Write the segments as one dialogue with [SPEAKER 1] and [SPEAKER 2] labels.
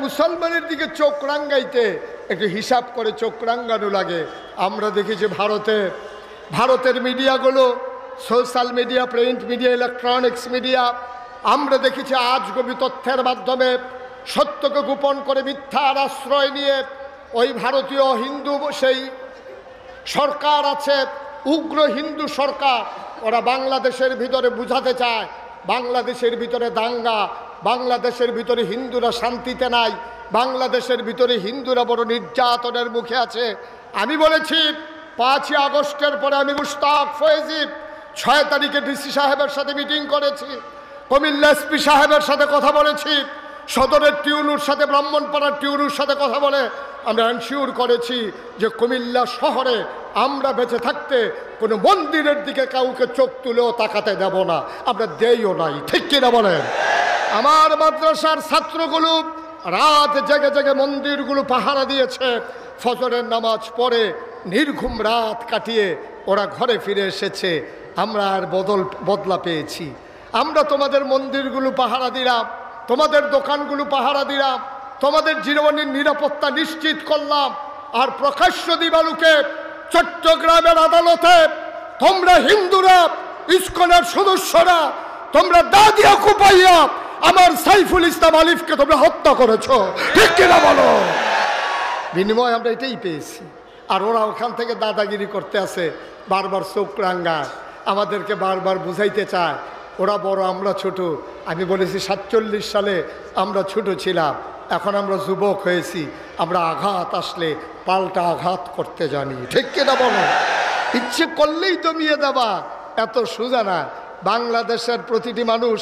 [SPEAKER 1] মুসলমানের দিকে চোখ রাঙ্গাইতে একটু হিসাব করে চোখ রাঙ্গানো লাগে। আমরা দেখেছি ভারতের মিডিয়াগুলো, social media, print media, electronics media, আমরা দেখেছি আজগবি তথ্যের মাধ্যমে সত্যকে গোপন করে মিথ্যার আশ্রয় নিয়ে ওই ভারতীয় হিন্দু সেই সরকার আছে, উগ্র হিন্দু সরকার, ওরা বাংলাদেশের ভিতরে বুঝাতে চায় বাংলাদেশের ভিতরে দাঙ্গা, বাংলাদেশের ভিতরে হিন্দুরা শান্তিতে নাই, বাংলাদেশের ভিতরে হিন্দুরা বড় নির্যাতনের মুখে আছে। আমি বলেছি 5ই আগস্টের পরে আমি মুশতাক ফয়েজি 6 তারিখে ডিসি সাহেবের সাথে মিটিং করেছি, কুমিল্লা এসপি সাহেবের সাথে কথা বলেছি, সদরের টিউনুর সাথে, ব্রাহ্মণপাড়ার টিউনুর সাথে কথা বলে আমরা এনশিওর করেছি যে কুমিল্লা শহরে আমরা বেঁচে থাকতে কোনো মন্দিরের দিকে কাউকে চোখ তুলেও তাকাতে দেব না, আমরা দেইও নাই। ঠিক কিনা বলেন? আমার মাদ্রাসার ছাত্রগুলো রাত জেগে জেগে মন্দিরগুলো পাহারা দিয়েছে, ফজরের নামাজ পড়ে নির্ঘুম রাত কাটিয়ে ওরা ঘরে ফিরে এসেছে। আমরা আর বদলা পেয়েছি। আমরা তোমাদের মন্দিরগুলো পাহারা দিলাম, তোমাদের দোকানগুলো পাহারা দিলাম, তোমাদের জীবনের নিরাপত্তা নিশ্চিত করলাম। আর প্রকাশ্য দিবালুকে চট্টগ্রামের আদালতে তোমরা হিন্দুরা, ইসকনের সদস্যরা, তোমরা দাদিয়া কুপাইয়া আমার সাইফুল ইসলাম আলিফকে তোমরা হত্যা করেছ। ঠিক কিনা বলো? বিনিময় আমরা এটাই পেয়েছি। আর ওরা ওখান থেকে দাদাগিরি করতে আছে, বারবার চোখ রাঙ্গায়, আমাদেরকে বারবার বুঝাইতে চায় ওরা বড় আমরা ছোট। আমি বলেছি 47 সালে আমরা ছোট ছিলাম, এখন আমরা যুবক হয়েছি, আমরা আঘাত আসলে পাল্টা আঘাত করতে জানি। ঠিক কিনা বলো? ইচ্ছে করলেই দমিয়ে দেবা এত সোজা না। বাংলাদেশের প্রতিটি মানুষ,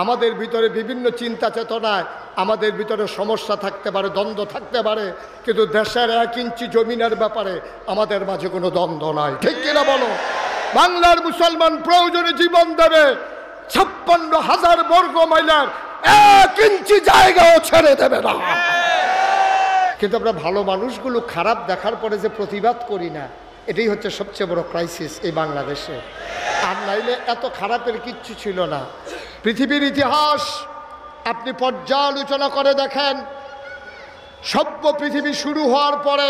[SPEAKER 1] আমাদের ভিতরে বিভিন্ন চিন্তা চেতনায় আমাদের ভিতরে সমস্যা থাকতে পারে, দ্বন্দ্ব থাকতে পারে, কিন্তু দেশের 1 ইঞ্চি জমিনের ব্যাপারে আমাদের মাঝে কোনো দ্বন্দ্ব নাই। ঠিক কিনা বলো? বাংলার মুসলমান প্রয়োজনে জীবন দেবে, 56,000 বর্গ মাইলের 1 ইঞ্চি জায়গাও ছেড়ে দেবে না। কিন্তু আমরা ভালো মানুষগুলো খারাপ দেখার পরে যে প্রতিবাদ করি না, এটাই হচ্ছে সবচেয়ে বড় ক্রাইসিস এই বাংলাদেশে। আর নাইলে এত খারাপের কিচ্ছু ছিল না। পৃথিবীর ইতিহাস আপনি পর্যালোচনা করে দেখেন, সভ্য পৃথিবী শুরু হওয়ার পরে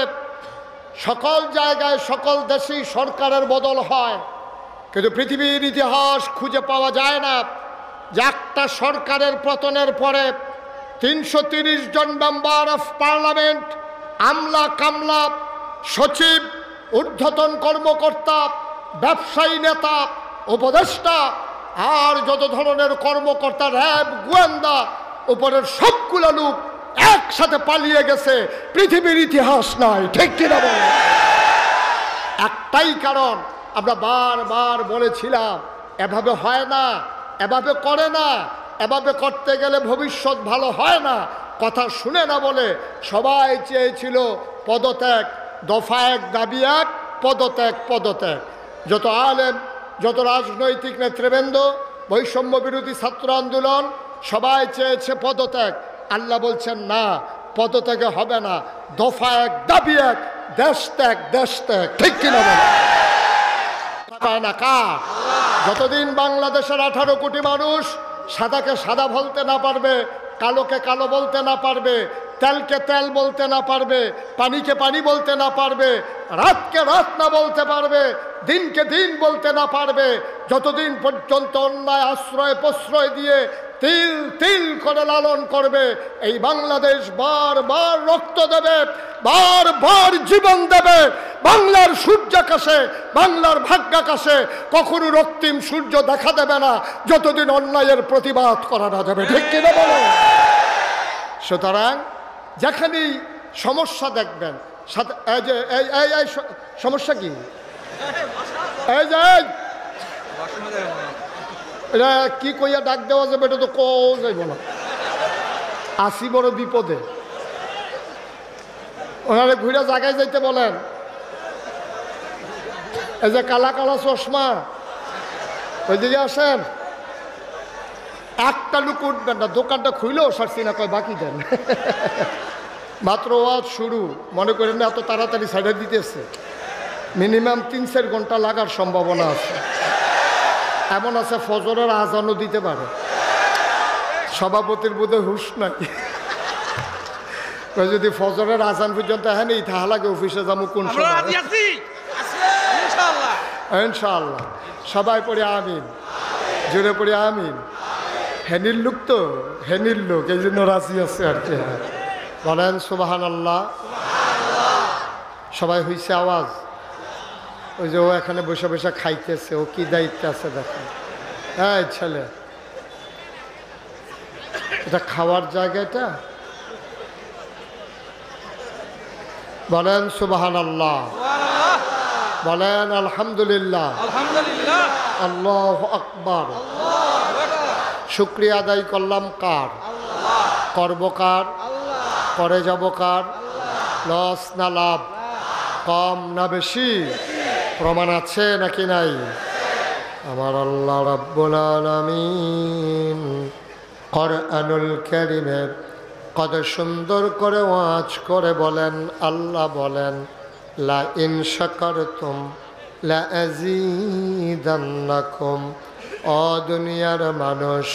[SPEAKER 1] সকল জায়গায় সকল দেশেই সরকারের বদল হয়, কিন্তু পৃথিবীর ইতিহাস খুঁজে পাওয়া যায় না যে একটা সরকারের পতনের পরে 330 জন মেম্বার অফ পার্লামেন্ট, আমলা কামলা, সচিব, ঊর্ধ্বতন কর্মকর্তা, ব্যবসায়ী নেতা, উপদেষ্টা আর যত ধরনের কর্মকর্তা, র্যাব, গোয়েন্দা, উপরের সবগুলো লোক একসাথে পালিয়ে গেছে। পৃথিবীর ইতিহাস নাই। ঠিক কিনা বলে? একটাই কারণ, আমরা বারবার বলেছিলাম এভাবে হয় না, এভাবে করে না, এভাবে করতে গেলে ভবিষ্যৎ ভালো হয় না। কথা শুনে না বলে সবাই চেয়েছিল পদত্যাগ, দফা 1 দাবি 1, পদত্যাগ পদত্যাগ। যত আলেম, যত রাজনৈতিক নেতৃবৃন্দ, বৈষম্য বিরোধী ছাত্র আন্দোলন সবাই চেয়েছে পদত্যাগ। আল্লাহ বলছেন না, পদত্যাগে হবে না, দফা 1 দাবি 1, দেশ ত্যাগ, দেশ ত্যাগ। ঠিক কিনা বলে? পায় না কার? যতদিন বাংলাদেশের 18 কোটি মানুষ সাদাকে সাদা বলতে না পারবে, কালোকে কালো বলতে না পারবে, তেলকে তেল বলতে না পারবে, পানিকে পানি বলতে না পারবে, রাতকে রাত না বলতে পারবে, দিনকে দিন বলতে না পারবে, যতদিন পর্যন্ত অন্যায় আশ্রয় প্রশ্রয় দিয়ে তিল তিল করে লালন করবে, এই বাংলাদেশ বারবার রক্ত দেবে, বারবার জীবন দেবে। বাংলার সূর্যাকাশে, বাংলার ভাগ্যাকাশে কখনো রক্তিম সূর্য দেখা দেবে না যতদিন অন্যায়ের প্রতিবাদ করা না যাবে। ঠিক কিনা বলো? সুতরাং যেখানেই সমস্যা দেখবেন, সাথে এই যে এই সমস্যা কি, এই যে এটা কি কইয়া ডাক দেওয়া যাবে, এটা তো কও যাইব না। আসি বড় বিপদে, ওনারে ঘুরে জায়গায় যাইতে বলেন। এই যে কালা কালা চশমা, ওইদিকে আসেন। একটা লোক উঠবেন না, দোকানটা খুইলেও সারছি না, কয় বাকি দেন। মাত্র ওয়াজ শুরু, মনে করেন না এত তাড়াতাড়ি সাইডে দিতেছে। মিনিমাম 3-4 ঘন্টা লাগার সম্ভাবনা আছে। এমন আছে ফজরের আজানও দিতে পারে। সভাপতির বোধহয় হুঁশ নাই। ওই যদি ফজরের আজান পর্যন্ত হ্যাঁ নেই তাহলে লাগে অফিসে যাবো কোন সময় ইনশাআল্লাহ সবাই পড়ে আমিন জোরে পড়ে আমিন হেনির লোক তো হেনির লোক এই জন্য রাজি আছে আর কি বলেন সুবহানাল্লাহ সবাই হইছে আওয়াজ ওই যে ও এখানে বসে বসে খাইতেছে ও কি দায়িত্ব আছে দেখেন হ্যাঁ ছেলে এটা খাওয়ার জায়গাটা বলেন সুবহানাল্লাহ বলেন আলহামদুলিল্লাহ আল্লাহু আকবার শুকরিয়া আদায় করলাম কার করব কার করে যাব কার লস না লাভ কম না বেশি প্রমাণ আছে নাকি নাই আমার আল্লাহ রাব্বুল আলামিন কোরআনুল কারীমে কত সুন্দর করে ওয়াজ করে বলেন আল্লাহ বলেন লা ইন শাকারতুম লা আযীদান্নাকুম ও দুনিয়ার মানুষ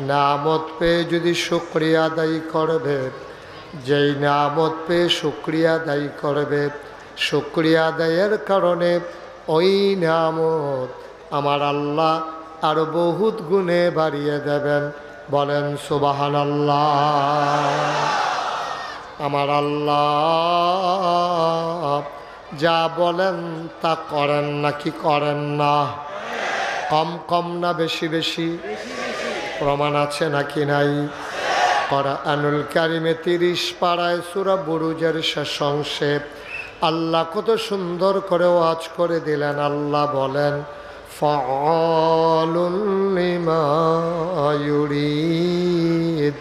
[SPEAKER 1] নামত পেয়ে যদি শুকরিয়া আদায় করবে যেই নামত পেয়ে শুকরিয়া আদায় করবে শুকরিয়া আদায়ের কারণে ওই নামত আমার আল্লাহ আরো বহুত গুণে বাড়িয়ে দেবেন বলেন সুবহানাল্লাহ আমার আল্লাহ যা বলেন তা করেন নাকি করেন না কম কম না বেশি বেশি প্রমাণ আছে নাকি নাই কোরআনুল কারীমে 30 পারায় সূরা বুরুজের শেষ অংশে আল্লাহ কত সুন্দর করে ওয়াজ করে দিলেন আল্লাহ বলেন ফাআলুন লিমা ইউরিদ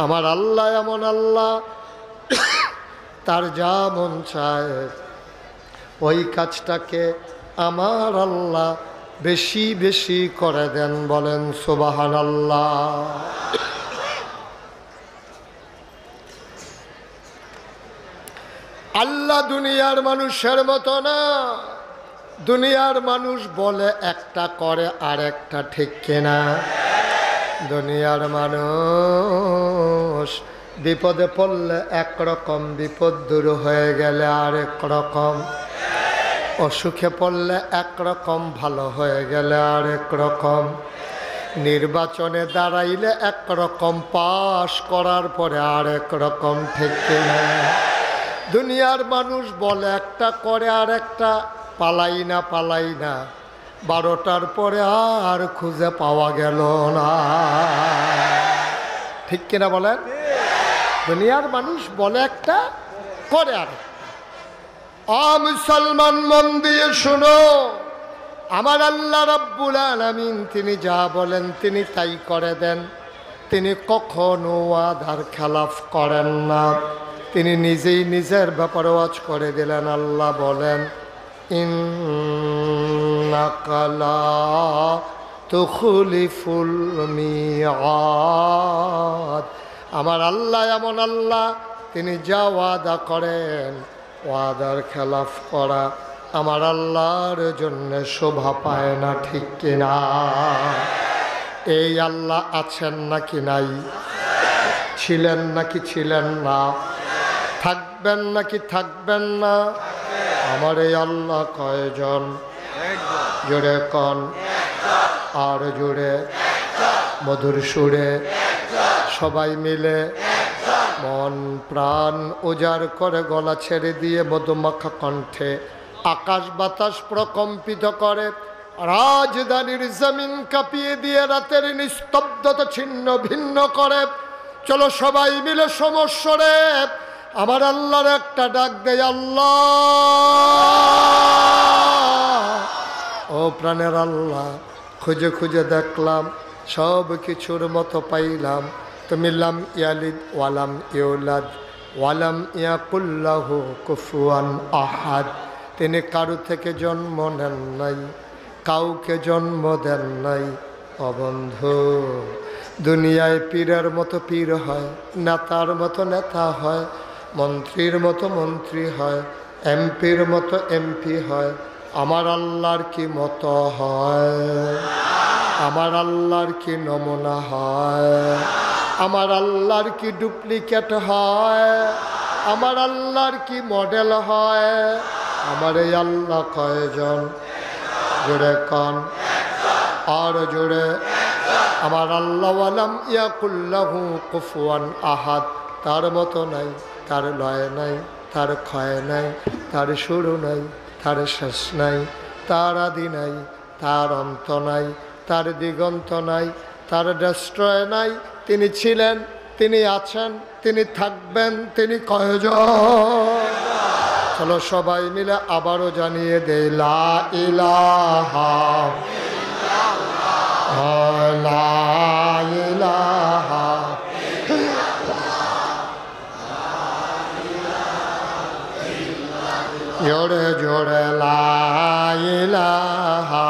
[SPEAKER 1] আমার আল্লাহ এমন আল্লাহ তার যা মন চায় ওই কাজটাকে আমার আল্লাহ বেশি বেশি করে দেন বলেন সুবহানাল্লাহ আল্লাহ দুনিয়ার মানুষের মতো না দুনিয়ার মানুষ বলে একটা করে আর একটা ঠিক কিনা দুনিয়ার মানুষ বিপদে পড়লে একরকম বিপদ দূর হয়ে গেলে আরেক রকম অসুখে পড়লে একরকম ভালো হয়ে গেলে আরেক রকম নির্বাচনে দাঁড়াইলে একরকম পাশ করার পরে আরেক রকম ঠিক কিনা দুনিয়ার মানুষ বলে একটা করে আর একটা পালাই না 12টার পরে আর খুঁজে পাওয়া গেল না ঠিক কিনা বলেন দুনিয়ার মানুষ বলে একটা করে আর মুসলমান মন দিয়ে শুনো আমার আল্লাহ রাব্বুল আলামিন তিনি যা বলেন তিনি তাই করে দেন তিনি কখনো ওয়াদার খেলাফ করেন না তিনি নিজেই নিজের ব্যাপারে ওয়াজ করে দিলেন আল্লাহ বলেন ইন্নাকা লা তুখলিফুল মিআদ আমার আল্লাহ এমন আল্লাহ তিনি যা ওয়াদা করেন ওয়াদার খেলাফ করা আমার আল্লাহর জন্য শোভা পায় না ঠিক কিনা এই আল্লাহ আছেন নাকি নাই ছিলেন নাকি ছিলেন না থাকবেন নাকি থাকবেন না আমার এই আল্লাহ কয়জন জোরে কন আর জোরে মধুর সুরে সবাই মিলে মন প্রাণ উজাড় করে গলা ছেড়ে দিয়ে মধুমাখা কণ্ঠে আকাশ বাতাস প্রকম্পিত করে রাজধানীর জমিন কাঁপিয়ে দিয়ে রাতের নিস্তব্ধতা ছিন্ন ভিন্ন করে চলো সবাই মিলে সমস্বরে আমার আল্লাহর একটা ডাক দেয় আল্লাহ ও প্রাণের আল্লাহ খুঁজে খুঁজে দেখলাম সব কিছুর মতো পাইলাম তুমি লাম ইয়ালিদ ওয়ালাম ইউলাদ ওয়ালাম ইয়াকুল্লাহু কুফুয়ান আহাদ তিনি কারো থেকে জন্ম নেন নাই কাউকে জন্ম দেন নাই ও বন্ধু দুনিয়ায় পীরের মতো পীর হয় নেতার মতো নেতা হয় মন্ত্রীর মতো মন্ত্রী হয় এমপির মতো এমপি হয় আমার আল্লাহর কি মতো হয় আমার আল্লাহর কি নমুনা হয় আমার আল্লাহর কি ডুপ্লিকেট হয়? আমার আল্লাহর কি মডেল হয়? আমার এই আল্লাহ কয়জন? জোরে কন, আর জোরে। আমার আল্লাহ ওয়ালাম ইয়াকুল্লাহু কুফুয়ান আহাদ, তার মতো নাই, তার লয় নাই, তার ক্ষয় নাই, তার শুরু নাই, তার শেষ নাই, তার আদি নাই, তার অন্ত নাই, তার দিগন্ত নাই, তার ডেস্ট্রয় নাই। তিনি ছিলেন, তিনি আছেন, তিনি থাকবেন, তিনি কয়জন? চলো সবাই মিলে আবারও জানিয়ে দেই, লা ইলাহা লা ইলাহা। জোরে জোরে লা ইলাহা,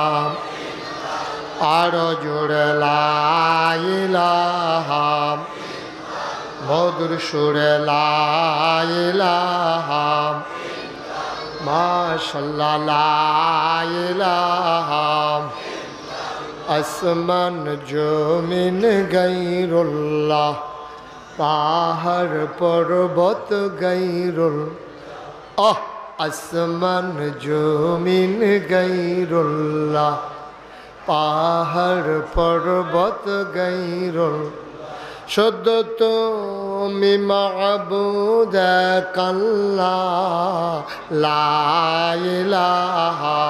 [SPEAKER 1] আরো জোরে লা ইলাহা, মধুর সুরে লা ইলাহা, মাশাআল্লাহ লা ইলাহা। আসমান জমিন গায়রুল্লাহ, পাহাড় পর্বত গায়রুল্লাহ। আসমান জমিন গায়রুল্লাহ, পাহাড় পর্বত গায়রুল্লাহ। শুদ্ধ তুমি মাবুদ আল্লাহ, লা ইলাহা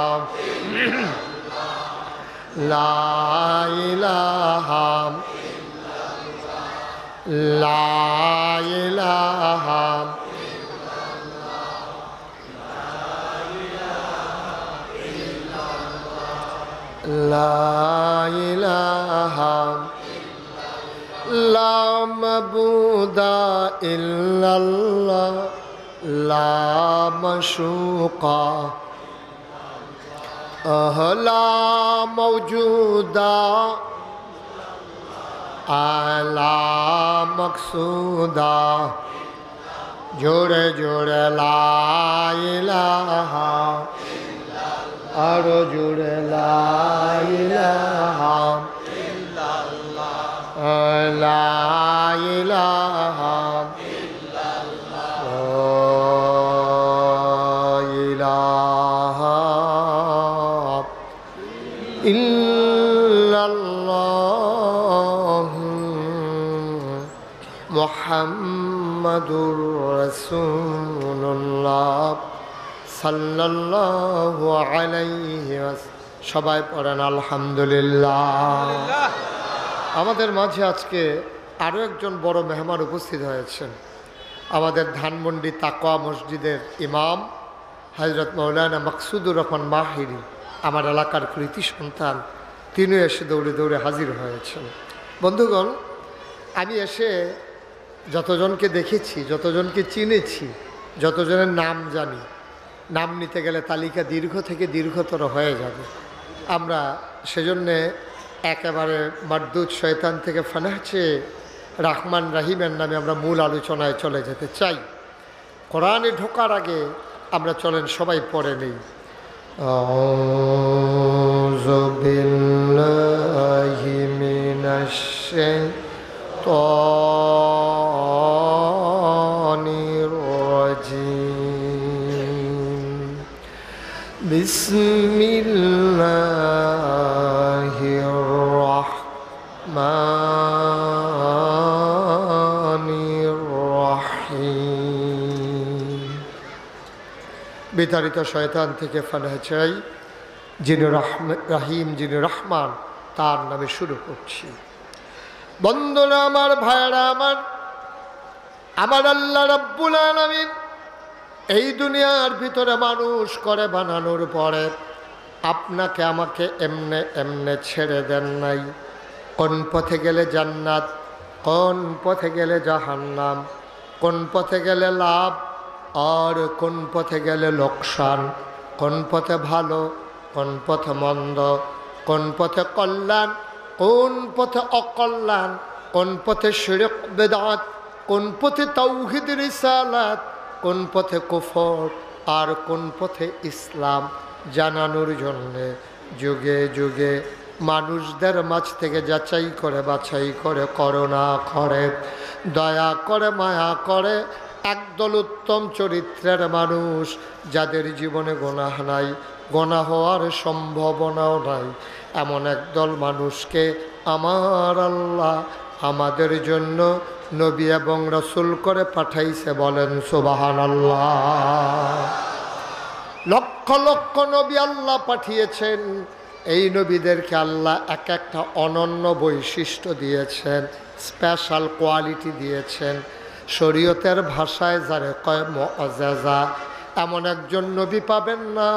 [SPEAKER 1] লা ইলাহা লা ইলাহা লা ইলাহা লা মাবুদা ইল্লাল্লাহ, লা মাশুকা লা মওজুদা আলা মকসুদা। জোরে জোরে লা ইলাহা, আরো জোরে লা ইলাহা লা ইলাহা ইল্লাল্লাহ মুহাম্মাদুর রাসূলুল্লাহ সাল্লাল্লাহু আলাইহি ওয়াসাল্লাম। সবাই পড়েন আলহামদুলিল্লাহ। আমাদের মাঝে আজকে আরও একজন বড় মেহমান উপস্থিত হয়েছেন। আমাদের ধানমন্ডি তাকওয়া মসজিদের ইমাম হযরত মাওলানা মাকসুদুর রহমান মাহিরি, আমার এলাকার কৃতি সন্তান, তিনিও এসে দৌড়ে দৌড়ে হাজির হয়েছেন। বন্ধুগণ, আমি এসে যতজনকে দেখেছি, যতজনকে চিনেছি, যতজনের নাম জানি, নাম নিতে গেলে তালিকা দীর্ঘ থেকে দীর্ঘতর হয়ে যাবে। আমরা সেজন্যে একেবারে মারদুদ শয়তান থেকে ফানাহ চেয়ে রাহমান রাহিমের নামে আমরা মূল আলোচনায় চলে যেতে চাই। কোরআনে ঢোকার আগে আমরা চলেন সবাই পড়ে নেই। আউযু বিল্লাহি মিনাশ শাইতানির রাজীম। বিসমিল্লাহির রাহমানির রাহিম। বিতাড়িত শয়তান থেকে ফানাহ চাই, যিনি রাহিম, যিনি রহমান, তার নামে শুরু করছি। বন্ধুরা আমার, ভাইরা আমার, আমার আল্লাহ রাব্বুল আলামিন এই দুনিয়ার ভিতরে মানুষ করে বানানোর পরে আপনাকে আমাকে এমনে এমনে ছেড়ে দেন নাই। কোন পথে গেলে জান্নাত, কোন পথে গেলে জাহান্নাম, কোন পথে গেলে লাভ আর কোন পথে গেলে লোকসান, কোন পথে ভালো, কোন পথে মন্দ, কোন পথে কল্যাণ, কোন পথে অকল্যাণ, কোন পথে শিরক বেদাত, কোন পথে তাওহীদ রিসালাত, কোন পথে কুফর আর কোন পথে ইসলাম জানানোর জন্যে যুগে যুগে মানুষদের মাঝ থেকে যাচাই করে বাছাই করে করুণা করে দয়া করে মায়া করে একদল উত্তম চরিত্রের মানুষ যাদের জীবনে গুনাহ নাই, গুনাহ হওয়ার সম্ভাবনাও নাই, এমন একদল মানুষকে আমার আল্লাহ আমাদের জন্য নবী এবং রাসূল করে পাঠাইছে। বলেন সুবহানাল্লাহ। লক্ষ লক্ষ নবী আল্লাহ পাঠিয়েছেন। এই নবীদেরকে আল্লাহ এক একটা অনন্য বৈশিষ্ট্য দিয়েছেন, স্পেশাল কোয়ালিটি দিয়েছেন। শরীয়তের ভাষায় যারে কয় মুআজ্জাজা, এমন একজন নবী পাবেন না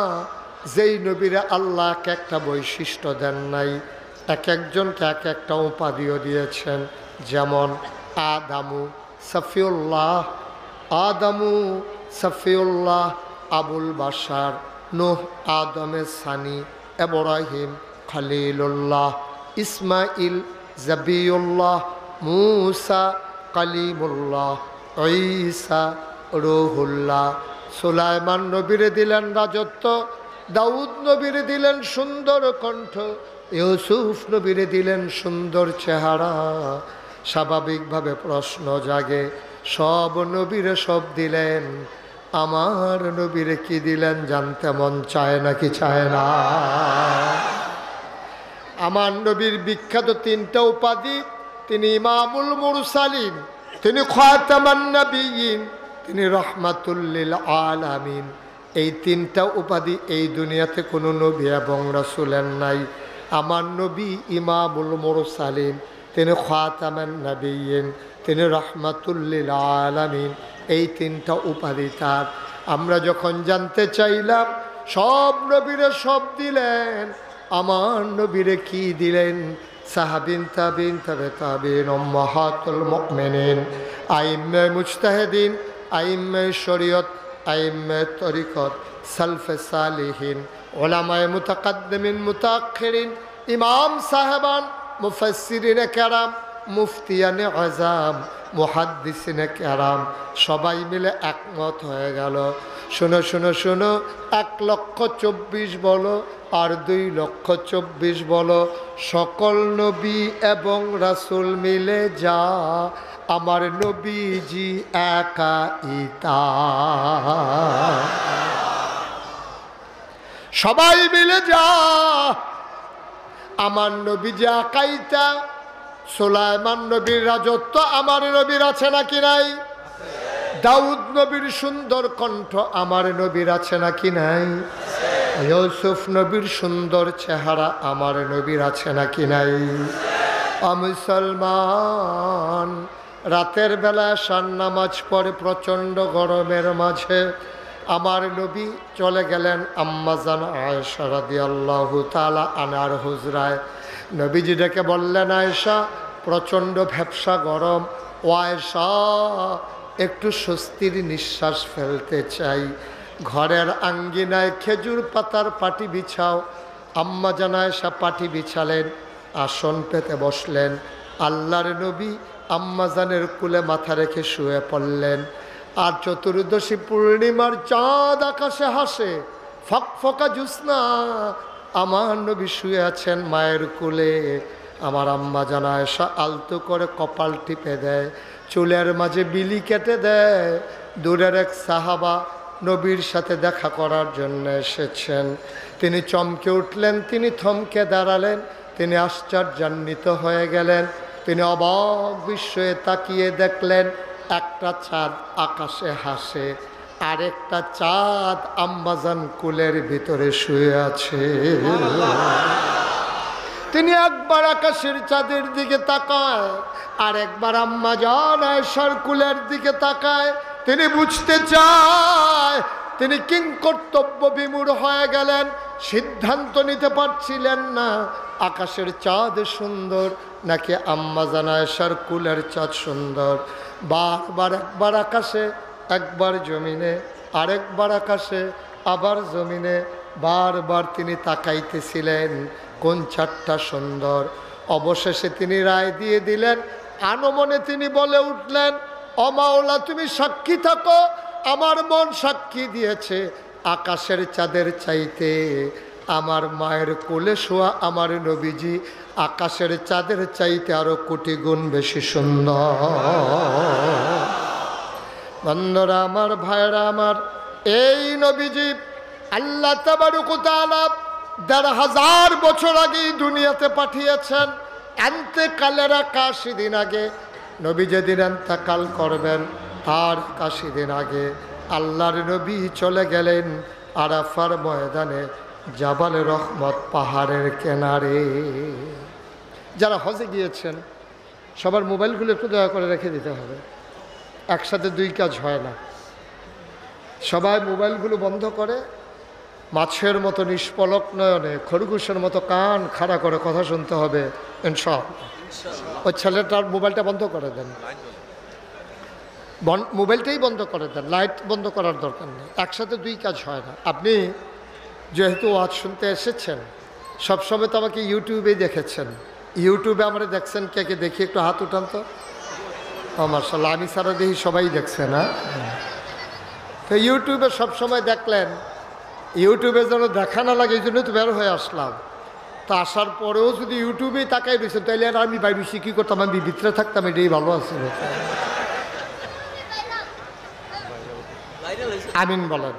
[SPEAKER 1] যেই নবীরে আল্লাহ এক একটা বৈশিষ্ট্য দেন নাই, এক একজনকে এক একটা উপাধিও দিয়েছেন। যেমন আদামু সফিউল্লাহ, আবুল বাশার, নূহ আদমের সানি, ইব্রাহিম খলিলুল্লাহ, ইসমাইল জাবিউল্লাহ, মুসা কালিমুল্লাহ, ঈসা রূহুল্লাহ। সুলাইমান নবীরে দিলেন রাজত্ব, দাউদ নবীরে দিলেন সুন্দর কণ্ঠ, ইউসুফ নবীরে দিলেন সুন্দর চেহারা। স্বাভাবিকভাবে প্রশ্ন জাগে, সব নবীরে সব দিলেন, আমার নবীরে কি দিলেন জানতে মন চায় নাকি চায় না? আমার নবীর বিখ্যাত তিনটা উপাধি, তিনি ইমামুল মুরসালিন, তিনি খাতামান নবিয়্যিন, তিনি রাহমাতুল লিল আলামিন। এই তিনটা উপাধি এই দুনিয়াতে কোনো নবী এবং রাসূলের নাই। আমার নবী ইমামুল মুরসালিন, তিনি খাতামান নবিয়্যিন, তিনি রাহমাতুল লিল আলামিন। এই তিনটা উপাধি তার। আমরা যখন জানতে চাইলাম সব নবীরে সব দিলেন, আমার নবীরে কি দিলেন? সাহাবিন তাবিন তাবে তাবিন উম্মাহাতুল মুমিনিন, আইম্মে মুজতাহিদিন, আইম্মে শরীয়ত, আইম্মে তরিকত, সালফে সালিহিন, উলামায়ে মুতাকাদ্দিমিন মুতাআখিরিন, ইমাম সাহেবান, মুফাসসিরিনে কেরাম, মুফতিয়ানে আযাম, মুহাদ্দিসিনে কেরাম, সবাই মিলে একমত হয়ে গেল। শোনো শোনো শোনো, 1,24,000 বলো আর 2,24,000 বলো, সকল নবী এবং রাসূল মিলে যা আমার নবীজি একাই তা। সবাই মিলে যা আমার নবীজি একাই তা। সুলাইমান নবীর রাজত্ব আমার নবীর আছে নাকি নাই? দাউদ নবীর সুন্দর কণ্ঠ আমার নবীর আছে নাকি নাই? ইউসুফ নবীর সুন্দর চেহারা আমার নবীর আছে নাকি নাই? মুসলমান, রাতের বেলা শান নামাজ পড়ে প্রচণ্ড গরমের মাঝে আমার নবী চলে গেলেন আম্মাজান আয়েশা রাদিয়াল্লাহু তাআলা আনহার হুজরায়। নবীজি ডেকে বললেন, আয়েশা প্রচণ্ড ভ্যাপসা গরম, ও আয়েশা একটু স্বস্তির নিঃশ্বাস ফেলতে চাই, ঘরের আঙ্গিনায় খেজুর পাতার পাটি বিছাও। আম্মাজান আয়েশা পাটি বিছালেন, আসন পেতে বসলেন। আল্লাহর নবী আম্মাজানের কুলে মাথা রেখে শুয়ে পড়লেন। আর চতুর্দশী পূর্ণিমার চাঁদ আকাশে হাসে, ফকফকা জ্যোৎস্না, আমার নবী শুয়ে আছেন মায়ের কোলে। আমার আম্মাজান আয়েশা আলতো করে কপাল টিপে দেয়, চুলের মাঝে বিলি কেটে দেয়। দূরের এক সাহাবা নবীর সাথে দেখা করার জন্য এসেছেন। তিনি চমকে উঠলেন, তিনি থমকে দাঁড়ালেন, তিনি আশ্চর্যান্বিত হয়ে গেলেন। তিনি অবাক বিস্ময়ে তাকিয়ে দেখলেন একটা চাঁদ আকাশে হাসে, আরেকটা চাঁদ আম্মাজান কুলের ভিতরে শুয়ে আছে। তিনি একবার আকাশের চাঁদের দিকে তাকায়, আর একবার আম্মাজান আয়েশার কুলের দিকে তাকায়। তিনি বুঝতে চায়, তিনি কিংকর্তব্য বিমূঢ় হয়ে গেলেন, সিদ্ধান্ত নিতে পারছিলেন না আকাশের চাঁদ সুন্দর নাকি আম্মাজান আয়েশার কুলের চাঁদ সুন্দর। বারবার, একবার আকাশে, একবার জমিনে, আরেকবার আকাশে, আবার জমিনে, বারবার তিনি তাকাইতেছিলেন কোন চাঁদটা সুন্দর। অবশেষে তিনি রায় দিয়ে দিলেন, আনমনে তিনি বলে উঠলেন, ও মাওলা তুমি সাক্ষী থাকো, আমার মন সাক্ষী দিয়েছে আকাশের চাঁদের চাইতে আমার মায়ের কোলে শোয়া আমার নবীজি আকাশের চাঁদের চাইতে আরো কোটি গুণ বেশি সুন্দর। বন্ধুরা আমার, ভাইরা আমার, এই নবীজি আল্লাহ তাবারক ওয়া তাআলা ১,৫০০ বছর আগে দুনিয়াতে পাঠিয়েছেন। ইন্তেকালের ৮১ দিন আগে, নবী যেদিন ইন্তেকাল করবেন তার ৮১ দিন আগে আল্লাহর নবী চলে গেলেন আরাফার ময়দানে, জাবালে রহমত পাহাড়ের কিনারে। যারা হজে গিয়েছেন সবার মোবাইলগুলো একটু দয়া করে রেখে দিতে হবে, একসাথে দুই কাজ হয় না। সবাই মোবাইলগুলো বন্ধ করে মাছের মতো নিষ্পলক নয়নে, খরগোশের মতো কান খাড়া করে কথা শুনতে হবে ইনশাআল্লাহ। ওই ছেলেটার মোবাইলটা বন্ধ করে দেন, মোবাইলটাই বন্ধ করে দেন, লাইট বন্ধ করার দরকার নেই। একসাথে দুই কাজ হয় না। আপনি যেহেতু ওয়াজ শুনতে এসেছেন, সবসময় তো আমাকে ইউটিউবেই দেখেছেন, ইউটিউবে আমরা দেখছেন কে কে? দেখি একটু হাত উঠান তো। মাশাআল্লাহ, আমি সারা দেখি সবাই দেখছে না। তো ইউটিউবে সবসময় দেখলেন, ইউটিউবে যেন দেখা না লাগে এই জন্য তো বের হয়ে আসলাম। তো আসার পরেও যদি ইউটিউবেই তাকাই রয়েছেন তাইলে আর আমি বাইরে কী করতাম? আমি ভিতরে থাকতাম, এটাই ভালো আছে। আমিন বলেন,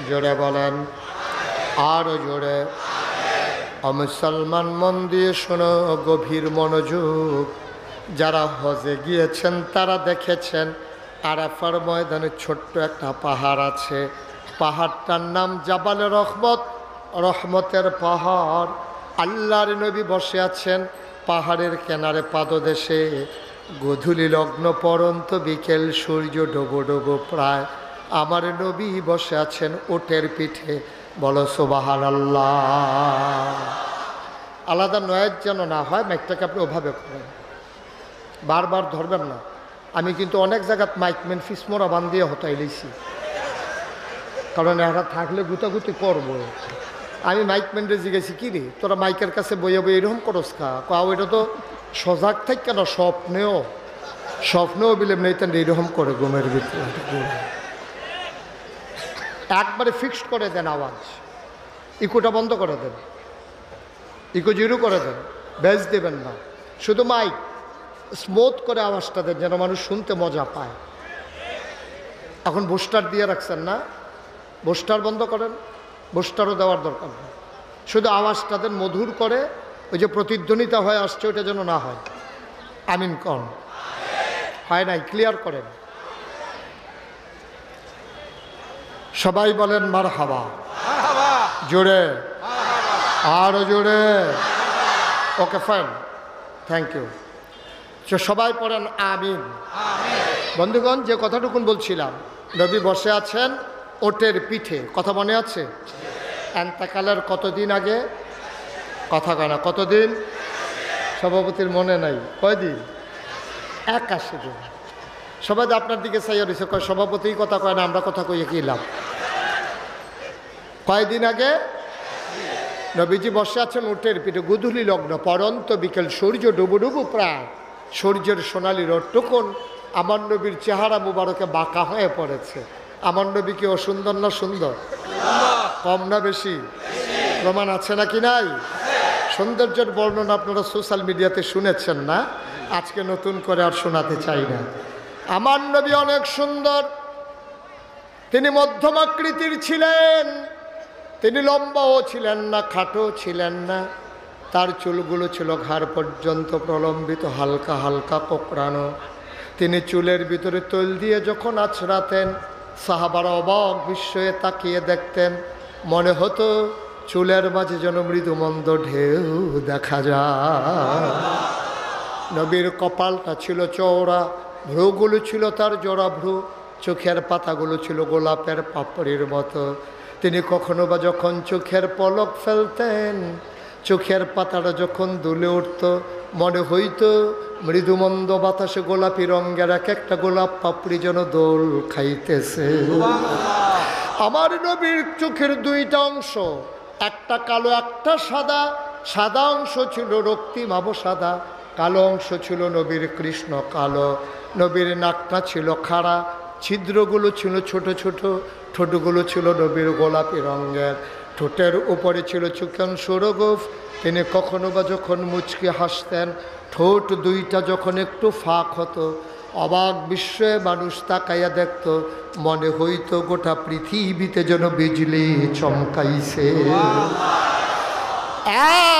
[SPEAKER 1] জোরে বলেন, আরো জোরে। মুসলমান মন দিয়ে শোনো, গভীর মনোযোগ। যারা হজে গিয়েছেন তারা দেখেছেন আরাফার ময়দানে ছোট্ট একটা পাহাড় আছে। পাহাড়টার নাম জাবালে রহমত, রহমতের পাহাড়। আল্লাহর নবী বসে আছেন পাহাড়ের কিনারে পাদদেশে। গোধূলি লগ্ন পরন্ত বিকেল, সূর্য ডোবো ডোবো প্রায়। আমার নবী বসে আছেন ওটের পিঠে। বলো সুবহানাল্লাহ। আলাদা নয়েজ যেন না হয়, মাইকটাকে আপনি ওভাবে করেন, বারবার ধরবেন না। আমি কিন্তু অনেক জায়গাত মাইকম্যান ফিসমোরা বান্ধিয়ে হতাই লইছি, কারণ এরা থাকলে গুতাগুতি করবো। আমি মাইকম্যানরে জিজ্ঞেছি, কি রে তোরা মাইকের কাছে বইয়ে বই এরকম করস কা? ওইটা তো সজাগ থাক কেন, স্বপ্নেও বিলেম নেই তেন এইরকম করে ঘুমের ভিতরে। একবারে ফিক্সড করে দেন আওয়াজ, ইকোটা বন্ধ করে দেন, ইকো জিরো করে দেন, বেজ দেবেন না। শুধু মাইক স্মুথ করে আওয়াজটা দেন যেন মানুষ শুনতে মজা পায়। এখন বুস্টার দিয়ে রাখছেন না, বুস্টার বন্ধ করেন, বুস্টারও দেওয়ার দরকার নেই। শুধু আওয়াজটা দেন মধুর করে, ওই যে প্রতিধ্বনিতা হয়ে আসছে ওইটা যেন না হয়। আমিন কন, হয় নাই, ক্লিয়ার করেন। সবাই বলেন মারহাবা, জোরে, আরো জোরে। Okay fine, thank you. সবাই পড়েন আমিন। বন্ধুগণ, যে কথাটুকুন বলছিলাম, নবী বসে আছেন ওটের পিঠে, কথা মনে আছে? ইন্তেকালের কতদিন আগে? কথা কয় না, কতদিন? সভাপতির মনে নাই, কয়দিন? ৮১ দিন। সবাই আপনার দিকে চাইয়া রয়েছে, কয় সভাপতি কথা কয় না, আমরা কথা কইয়ে কি লাভ? কয়দিন আগে নবীজি বসে আছেন উটের পিঠে। গোধূলি লগ্ন পরন্ত বিকেল, সূর্য ডুবু ডুবু প্রায়। সূর্যের সোনালি রোদটুকুন আমার নবীর চেহারা মুবারকে বাঁকা হয়ে পড়েছে। আমার নবী কি অসুন্দর না সুন্দর? কম না বেশি? প্রমাণ আছে নাকি নাই? সৌন্দর্যের বর্ণনা আপনারা সোশ্যাল মিডিয়াতে শুনেছেন না, আজকে নতুন করে আর শোনাতে চাই না। আমার নবী অনেক সুন্দর। তিনি মধ্যম আকৃতির ছিলেন, তিনি লম্বাও ছিলেন না, খাটো ছিলেন না। তার চুলগুলো ছিল ঘাড় পর্যন্ত প্রলম্বিত, হালকা হালকা কোঁকড়ানো। তিনি চুলের ভিতরে তৈল দিয়ে যখন আছড়াতেন, সাহাবারা অবাক বিস্ময়ে তাকিয়ে দেখতেন। মনে হতো চুলের মাঝে যেন মৃদুমন্দ ঢেউ দেখা যায়। নবীর কপালটা ছিল চওড়া, ভ্রুগুলো ছিল তার জোড়া ভ্রু, চোখের পাতাগুলো ছিল গোলাপের পাপড়ির মতো। তিনি কখনো বা যখন চোখের পলক ফেলতেন, চোখের পাতাটা যখন দুলে উঠত, মনে হইতো মৃদুমন্দ বাতাসে গোলাপি রঙের এক একটা গোলাপ পাপড়ি যেন দোল খাইতেছে। আমার নবীর চোখের দুইটা অংশ, একটা কালো একটা সাদা। সাদা অংশ ছিল রক্তিম আবু সাদা, কালো অংশ ছিল নবীর কৃষ্ণ কালো। নবীর নাকটা ছিল খাড়া, ছিদ্রগুলো ছিল ছোট ছোট, ঠোঁটগুলো ছিল নবীর গোলাপি রঙের। ঠোঁটের উপরে ছিল চিকন সুরগোফ। তিনি কখনো বা যখন মুচকি হাসতেন, ঠোঁট দুইটা যখন একটু ফাঁক হতো, অবাক বিস্ময়ে মানুষ তাকাইয়া দেখত, মনে হইতো গোটা পৃথিবীতে যেন বিজলি চমকাইছে।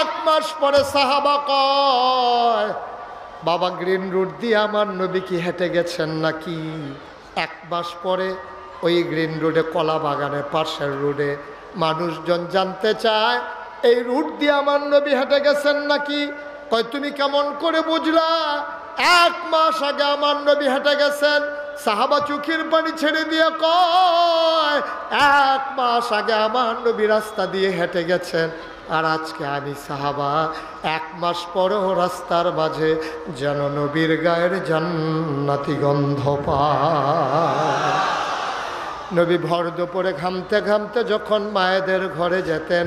[SPEAKER 1] 1 মাস পরে সাহাবা কয়, বাবা গ্রিন রোড দিয়ে আমার নবী কি হেঁটে গেছেন নাকি? 1 মাস পরে ওই গ্রিন রোডে, কলা বাগানের পাশের রোডে মানুষজন জানতে চায় এই রুট দিয়ে আমার নবী হেঁটে গেছেন নাকি? কয় তুমি কেমন করে বুঝলা? 1 মাস আগে আমার নবী হেঁটে গেছেন। সাহাবা চোখের পানি ছেড়ে দিয়ে কয়, 1 মাস আগে আমার নবী রাস্তা দিয়ে হেঁটে গেছেন, আর আজকে আমি সাহাবা 1 মাস পরেও রাস্তার মাঝে যেন নবীর গায়ের জান্নাতি গন্ধ পায়। নবী ভর দুপুরে ঘামতে ঘামতে যখন মায়েদের ঘরে যেতেন,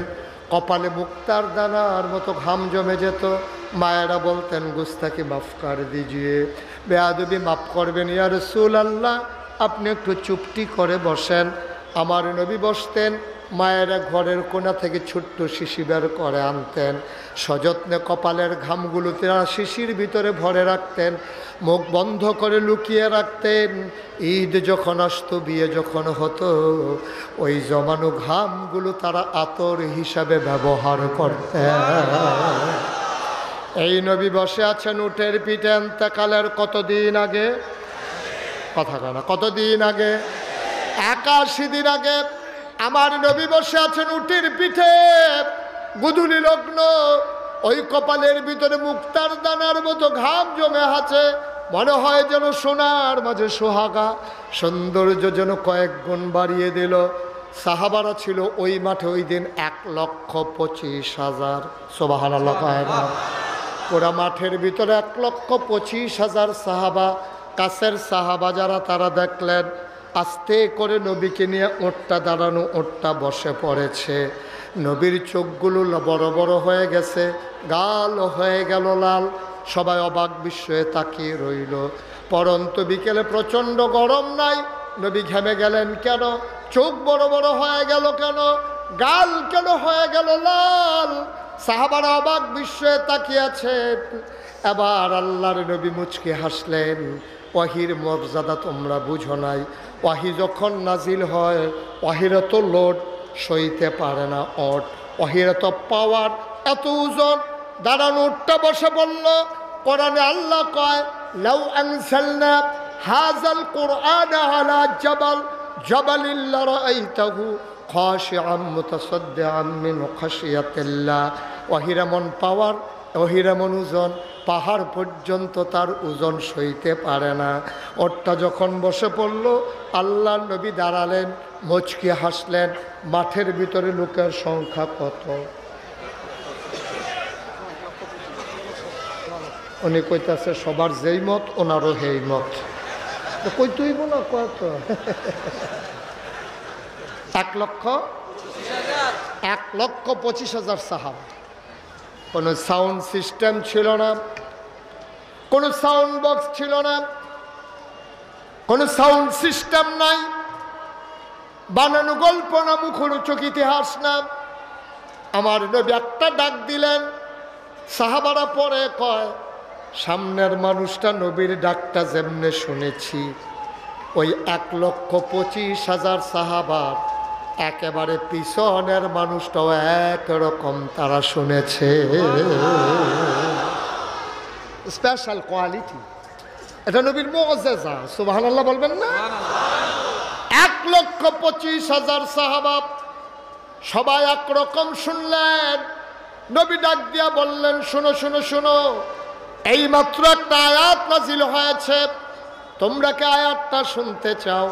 [SPEAKER 1] কপালে মুক্তার দানার মতো ঘাম জমে যেত। মায়েরা বলতেন, গুস্তাকি মাফ কর দিজিয়ে, বেয়াদবি মাফ করবেন ইয়া রাসূলুল্লাহ, আপনি একটু চুপটি করে বসেন। আমার নবী বসতেন, মায়েরা ঘরের কোণা থেকে ছোট্ট শিশি বের করে আনতেন, সযত্নে কপালের ঘামগুলো তারা শিশির ভিতরে ভরে রাখতেন, মুখ বন্ধ করে লুকিয়ে রাখতেন। ঈদ যখন আসতো, বিয়ে যখন হতো, ওই জমানো ঘামগুলো তারা আতর হিসাবে ব্যবহার করতেন। এই নবী বসে আছেন উটের পিঠে ইন্তেকালের কতদিন আগে? কথা কয় না, কতদিন আগে? 81 দিন আগে আমার নবী বসে আছেন উটের পিঠে, গুদুলি লগ্ন, ওই কপালের ভিতরে মুক্তার দানার মতো ঘাম জমে আছে, মনে হয় যেন সোনার মাঝে সোহাগা, সৌন্দর্য যেন কয়েক গুণ বাড়িয়ে দিল। সাহাবারা ছিল ওই মাঠে ওই দিন 1,25,000। সুবহানাল্লাহ। পুরা মাঠের ভিতরে 1,25,000 সাহাবা। কাছের সাহাবা যারা তারা দেখলেন আস্তে করে নবীকে নিয়ে ওঁটটা দাঁড়ানো, ওঁটটা বসে পড়েছে। নবীর চোখগুলো বড় বড় হয়ে গেছে, গাল হয়ে গেল লাল। সবাই অবাক বিস্ময়ে তাকিয়ে রইল। পরন্তু বিকেলে প্রচণ্ড গরম নাই, নবী ঘেমে গেলেন কেন? চোখ বড় বড় হয়ে গেল কেন? গাল কেন হয়ে গেল লাল? সাহাবারা অবাক বিস্ময়ে তাকিয়ে আছে। এবার আল্লাহর নবী মুচকি হাসলেন। ওয়াহির মর্যাদা তোমরা বুঝো নাই। ওয়াহি যখন নাজিল হয়, ওয়াহির এত লোড সইতে পারে না ওট, ওয়াহির এত পাওয়ার, এত ওজন। দাঁড়ানো উঠটা বসে বলল, কোরআনে আল্লাহ কয়, লাউ আনজালনা হাযাল কুরআন আলা জাবাল জাবালিল লারাআইতাহু খাশিআম মুতাসাদ্দিআম মিন খাশিয়াতিল্লাহ। ওয়াহির এমন পাওয়ার, ওয়াহির এমন ওজন, পাহাড় পর্যন্ত তার ওজন সইতে পারে না। ওরটা যখন বসে পড়ল, আল্লাহ নবী দাঁড়ালেন, মুচকি হাসলেন। মাঠের ভিতরে লোকের সংখ্যা কত? উনি কইতাছে সবার যেই মত ওনারও সেই মত। কই তুইব না কত? 1,25,000 সাহাবা। কোনো সাউন্ড সিস্টেম ছিল না, কোনো সাউন্ড বক্স ছিল না, কোনো সাউন্ড সিস্টেম নাই, বানানো গল্প না, মুখরোচক ইতিহাস না। আমার নবী একটা ডাক দিলেন। সাহাবারা পরে কয়, সামনের মানুষটা নবীর ডাকটা যেমনে শুনেছি, ওই 1,25,000 সাহাবার একেবারে পিছনের মানুষটাও একরকম তারা শুনেছে। স্পেশাল কোয়ালিটি, এটা নবীর মুআজিজা। সুবহানাল্লাহ বলবেন না? 1,25,000 সাহাবা সবাই একরকম শুনলেন। নবী ডাক দিয়া বললেন, শোনো শোনো শোনো, এই মাত্র একটা আয়াত নাজিল হয়েছে, তোমরা কি আয়াতটা শুনতে চাও?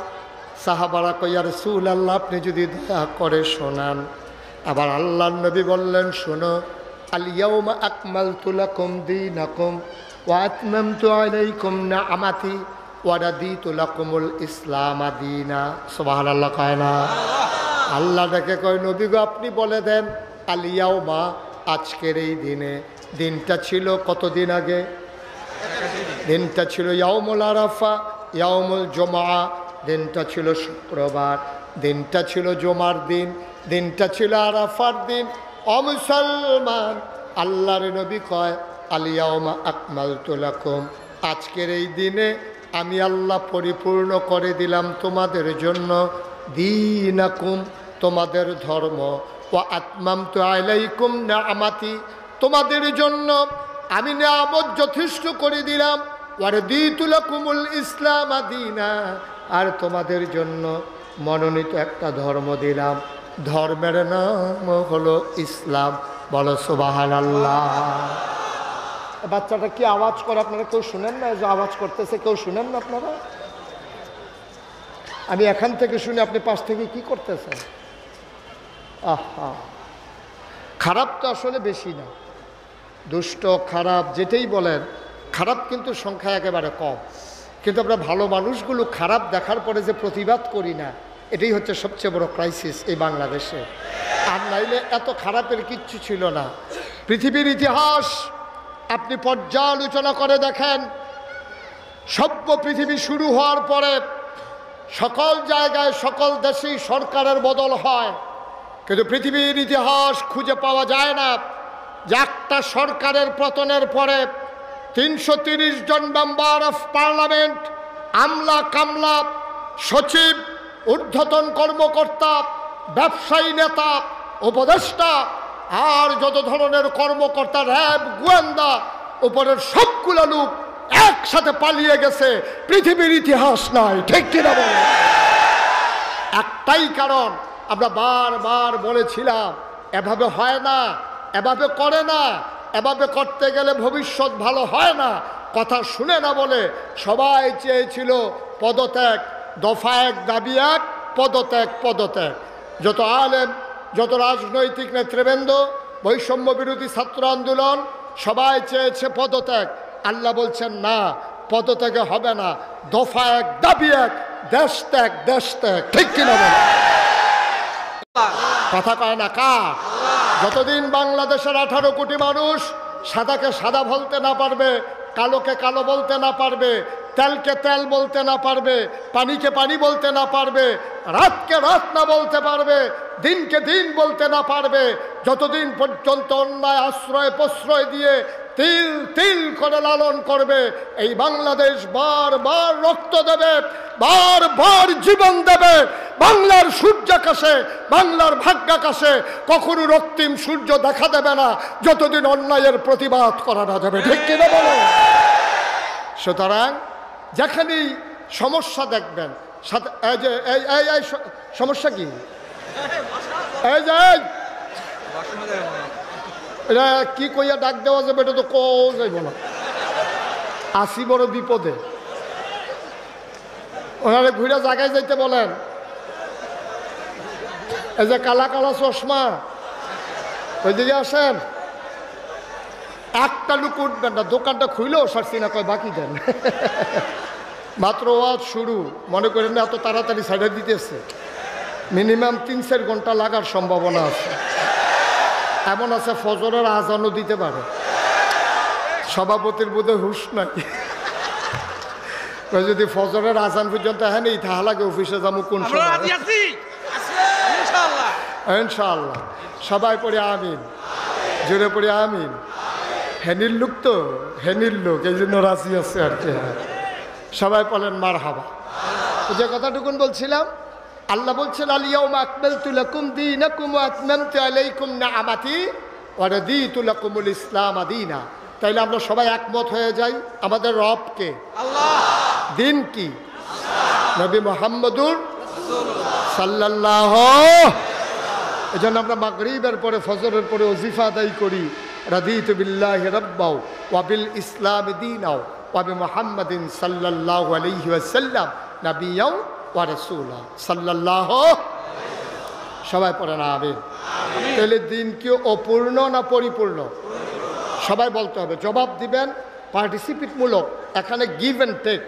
[SPEAKER 1] সাহাবারা কই, ইয়া রাসূলুল্লাহ, আপনি যদি দয়া করে শোনান। আবার আল্লাহর নবী বললেন, শোনো, আল ইয়াউমা আকমালতু লাকুম দীনাকুম ওয়া আতমামতু আলাইকুম নি'মাতি ওয়া রাদিতু লাকুমুল ইসলাম দীনা। সুবহানাল্লাহ কয় না? আল্লাহ ডেকে কয়, নবী গো, আপনি বলে দেন, আল ইয়াউমা, আজকের এই দিনে। দিনটা ছিল কতদিন আগে? দিনটা ছিল ইয়াউমুল আরাফা, ইয়াউমুল জুমআ, দিনটা ছিল শুক্রবার, দিনটা ছিল জুমার দিন। দিনটা ছিল আরাফার দিন। ও মুসলমান, আল্লাহর নবী কয় আলিয়াউমা আকমালতু লাকুম, আজকের এই দিনে আমি আল্লাহ পরিপূর্ণ করে দিলাম তোমাদের জন্য দীনাকুম, তোমাদের ধর্ম। ওয়া আতমামতু আলাইকুম নিআমাতি, তোমাদের জন্য আমি নিয়ামত যথেষ্ট করে দিলাম। ওয়া রাদিতু লাকুমুল ইসলাম দীনা, আর তোমাদের জন্য মনোনীত একটা ধর্ম দিলাম, ধর্মের নাম হলো ইসলাম। বলো সুবহানাল্লাহ। বাচ্চাটা কি আওয়াজ করে, আপনারা কেউ শুনেন না? যে আওয়াজ করতেছে কেউ শুনেন না আপনারা? আমি এখান থেকে শুনি, আপনি পাশ থেকে কি করতেছেন? আহা, খারাপ তো আসলে বেশি না, দুষ্ট খারাপ যেটাই বলেন, খারাপ কিন্তু সংখ্যা একেবারে কম। কিন্তু আমরা ভালো মানুষগুলো খারাপ দেখার পরে যে প্রতিবাদ করি না, এটাই হচ্ছে সবচেয়ে বড় ক্রাইসিস এই বাংলাদেশে। আর নাইলে এত খারাপের কিচ্ছু ছিল না। পৃথিবীর ইতিহাস আপনি পর্যালোচনা করে দেখেন, সভ্য পৃথিবী শুরু হওয়ার পরে সকল জায়গায় সকল দেশেই সরকারের বদল হয়, কিন্তু পৃথিবীর ইতিহাস খুঁজে পাওয়া যায় না যে একটা সরকারের পতনের পরে 330 জন মেম্বার অফ পার্লামেন্ট, আমলা কামলা, সচিব, ঊর্ধ্বতন কর্মকর্তা, ব্যবসায়ী নেতা, উপদেষ্টা আর যত ধরনের কর্মকর্তা, র্যাব, গোয়েন্দা, উপরের সবগুলো লোক একসাথে পালিয়ে গেছে। পৃথিবীর ইতিহাস নয়, ঠিক কিনা বলে? একটাই কারণ, আমরা বারবার বলেছিলাম এভাবে হয় না, এভাবে করে না, এভাবে করতে গেলে ভবিষ্যৎ ভালো হয় না। কথা শুনে না বলে সবাই চেয়েছিল পদত্যাগ, দফা এক দাবি এক, পদত্যাগ পদত্যাগ। যত আলেম, যত রাজনৈতিক নেতৃবৃন্দ, বৈষম্য বিরোধী ছাত্র আন্দোলন, সবাই চেয়েছে পদত্যাগ। আল্লাহ বলছেন না, পদত্যাগে হবে না, দফা এক দাবি এক, দেশ ত্যাগ, দেশ ত্যাগ। ঠিক কিনা বলে? কথা কয় না কার? যতদিন বাংলাদেশের 18 কোটি মানুষ সাদাকে সাদা বলতে না পারবে, কালোকে কালো বলতে না পারবে, তেলকে তেল বলতে না পারবে, পানিকে পানি বলতে না পারবে, রাতকে রাত না বলতে পারবে, দিনকে দিন বলতে না পারবে, যতদিন পর্যন্ত অন্যায় আশ্রয় প্রশ্রয় দিয়ে তিল তিল করে লালন করবে, এই বাংলাদেশ বারবার রক্ত দেবে, বারবার জীবন দেবে। বাংলার সূর্যাকাশে, বাংলার ভাগ্যাকাশে কখনো রক্তিম সূর্য দেখা দেবে না যতদিন অন্যায়ের প্রতিবাদ করা না যাবে। ঠিক কিনা বলো? সুতরাং যেখানেই সমস্যা দেখবেন, সাথে এই যে এই সমস্যা কি, এই যে এটা কি কইয়া ডাক দেওয়া যাবে, এটা তো কও যাইব না। আসি বড় বিপদে, ওনারে ঘুরে জায়গায় যাইতে বলেন। এই যে কালা কালা চশমা, ওইদিকে আসেন। একটা লোক উঠবেন না, দোকানটা খুইলেও সারছি না, কয় বাকি দেন। মাত্র ওয়াজ শুরু, মনে করেন না এত তাড়াতাড়ি সাইডে দিতেছে। মিনিমাম 3-4 ঘন্টা লাগার সম্ভাবনা আছে। এমন আছে ফজরের আজানও দিতে পারে। সভাপতির বোধহয় হুশ নাই, যদি ফজরের আজান পর্যন্ত হ্যাঁ নেই তাহা লাগে অফিসে যাবো কোন সময়। ইনশাআল্লাহ সবাই পড়ে আমিন, জোরে পড়ে আমিন। হেনির লোক তো, হেনির লোক, এই জন্য রাজি আছে আর কি। সবাই বলেন মারহাবা। যে কথাটুকুন বলছিলাম, আল্লাহ বলছেন আলিয়াউমা আকমালতু লাকুম দীনাকুম ওয়া আতমামতু আলাইকুম নিআমাতি ওয়া রাদিতু লাকুমুল ইসলাম দীনা। তাইলে আমরা সবাই একমত হয়ে যাই, আমাদের রব কে? আল্লাহ। দিন কি? নবী মুহাম্মদুর সাল্লাল্লাহু। এজন্য আমরা মাগরিবের পরে, ফজরের পরে ওজিফা আদায় করি, রাদিতু বিল্লাহি রাব্বাও ওয়া বিল ইসলামি দীনাও ওয়া বিমুহাম্মাদিন সাল্লাল্লাহু আলাইহি ওয়াসাল্লাম নাবিয়্যাও ওয়া রাসূলা সাল্লাল্লাহু। সবাই পড়েন আমিন। তাহলে দিন কি অপূর্ণ না পরিপূর্ণ? সবাই বলতে হবে, জবাব দিবেন পার্টিসিপেটমূলক। এখানে গিভ অ্যান্ড টেক,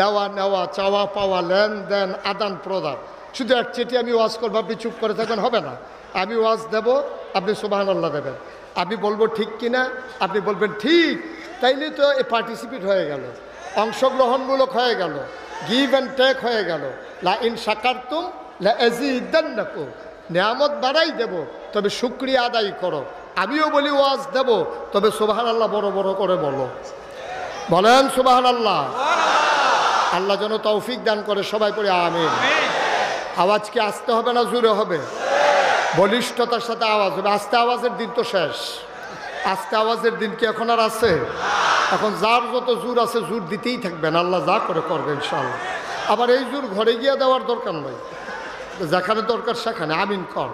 [SPEAKER 1] দেওয়া নেওয়া, চাওয়া পাওয়া, লেনদেন, আদান প্রদান। শুধু এক চিঠি আমি ওয়াজ করবো, আপনি চুপ করে থাকেন, হবে না। আমি ওয়াজ দেব, আপনি সুবহানাল্লাহ দেবেন। আমি বলবো ঠিক কিনা, আপনি বলবেন ঠিক। তাইলে তো এ পার্টিসিপেট হয়ে গেল, অংশগ্রহণমূলক হয়ে গেল, গিভ অ্যান্ড টেক হয়ে গেল। লা ইন শাকারতুম লা আযীদান্নাকুম, নিয়ামত বাড়াই দেব, তবে শুকরিয়া আদায় করো। আমিও বলি ওয়াজ দেব, তবে সুবহানাল্লাহ বড় বড় করে বলো। বলেন সুবহানাল্লাহ। আল্লাহ যেন তৌফিক দান করে, সবাই পড়ে আমিন। আওয়াজ কি আসতে হবে না জোরে হবে? বলিষ্ঠতার সাথে আওয়াজ হবে। আস্তে আওয়াজের দিন তো শেষ। আস্তে আওয়াজের দিন কি এখন আর আছে? এখন যার যত জোর আছে জোর দিতেই থাকবেন, আল্লাহ যা করে করবে ইনশাআল্লাহ। আবার এই জোর ঘরে গিয়ে দেওয়ার দরকার নয়, যেখানে দরকার সেখানে আমিন কর।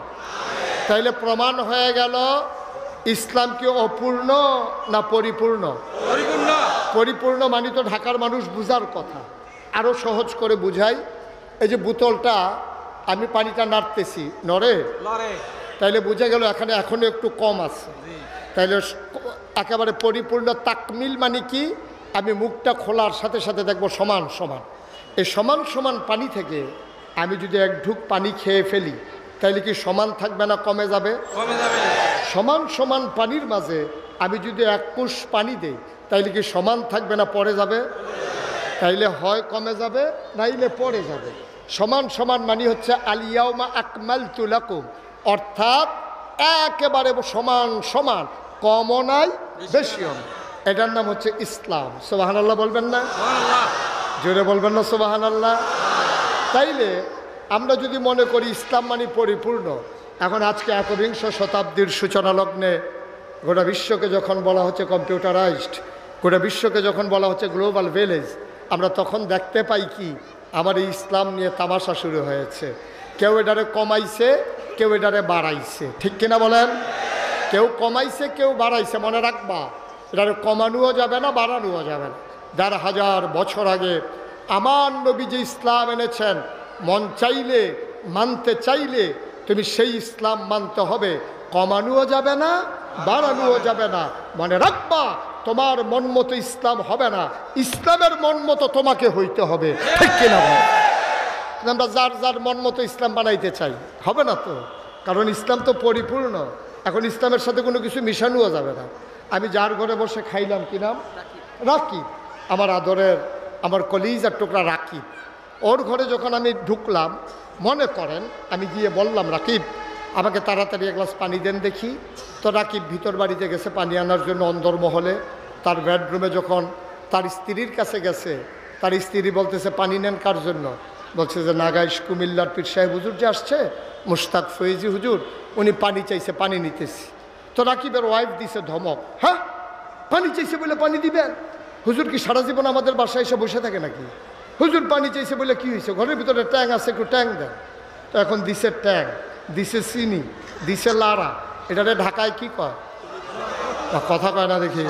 [SPEAKER 1] তাইলে প্রমাণ হয়ে গেল ইসলাম কি অপূর্ণ না পরিপূর্ণ? পরিপূর্ণ মানে তো ঢাকার মানুষ বুঝার কথা। আরও সহজ করে বুঝাই, এই যে বোতলটা আমি পানিটা নাড়তেছি, নড়ে? তাইলে বুঝা গেল এখানে এখনো একটু কম আছে। তাইলে একেবারে পরিপূর্ণ তাকমিল মানে কি? আমি মুখটা খোলার সাথে সাথে দেখব সমান সমান। এই সমান সমান পানি থেকে আমি যদি এক ঢুক পানি খেয়ে ফেলি, তাইলে কি সমান থাকবে না কমে যাবে? সমান সমান পানির মাঝে আমি যদি এক কুশ পানি দেই, তাইলে কি সমান থাকবে না পড়ে যাবে? তাইলে হয় কমে যাবে, নাইলে পড়ে যাবে। সমান সমান মানে হচ্ছে আলিয়াউমা আকমালতু লাকুম, অর্থাৎ একেবারে সমান সমান, কমও নাই বেশিও নাই। এটার নাম হচ্ছে ইসলাম। সুবহানাল্লাহ বলবেন না? জোরে বলবেন না সুবহানাল্লাহ? তাইলে আমরা যদি মনে করি ইসলাম মানে পরিপূর্ণ, এখন আজকে একবিংশ শতাব্দীর সূচনা লগ্নে গোটা বিশ্বকে যখন বলা হচ্ছে কম্পিউটারাইজড, গোটা বিশ্বকে যখন বলা হচ্ছে গ্লোবাল ভিলেজ, আমরা তখন দেখতে পাই কি আমার এই ইসলাম নিয়ে তামাশা শুরু হয়েছে। কেউ এটারে কমাইছে, কেউ এটারে বাড়াইছে, ঠিক কিনা বলেন? কেউ কমাইছে, কেউ বাড়াইছে। মনে রাখবা, এটারে কমানোও যাবে না, বাড়ানোও যাবে না। ১,৫০০ বছর আগে আমার নবী যে ইসলাম এনেছেন, মন চাইলে মানতে চাইলে তুমি সেই ইসলাম মানতে হবে, কমানোও যাবে না, বাড়ানোও যাবে না। মনে রাখবা, তোমার মন মতো ইসলাম হবে না, ইসলামের মন মতো তোমাকে হইতে হবে, ঠিক কিনা ভাই? আমরা যার যার মন মতো ইসলাম বানাইতে চাই, হবে না তো, কারণ ইসলাম তো পরিপূর্ণ। এখন ইসলামের সাথে কোনো কিছু মিশানোও যাবে না। আমি যার ঘরে বসে খাইলাম, কি নাম? রাকিব, আমার আদরের, আমার কলিজার টুকরা রাকিব। ওর ঘরে যখন আমি ঢুকলাম, মনে করেন আমি গিয়ে বললাম, রাকিব আমাকে তাড়াতাড়ি এক গ্লাস পানি দেন দেখি। তো রাকিব ভিতর বাড়িতে গেছে পানি আনার জন্য অন্দরমহলে। তার বেডরুমে যখন তার স্ত্রীর কাছে গেছে, তার স্ত্রী বলতেছে পানি নেন কার জন্য? বলছে যে নাগাইশ কুমিল্লার পীর সাহেব হুজুর যে আসছে, মুশতাক ফয়েজি হুজুর, উনি পানি চাইছে, পানি নিতেছি। তো রাকিবের ওয়াইফ দিছে ধমক, হ্যাঁ পানি চাইছে বলে পানি দিবেন? হুজুর কি সারা জীবন আমাদের বাসায় এসে বসে থাকে নাকি? হুজুর পানি চাইছে বলে কি হয়েছে? ঘরের ভিতরে ট্যাং আছে, একটু ট্যাং দেন। তো এখন দিছে ট্যাং, দিছে চিনি, দিছে লাড়া। এটারে ঢাকায় কি কয়? কথা কয় না দেখি।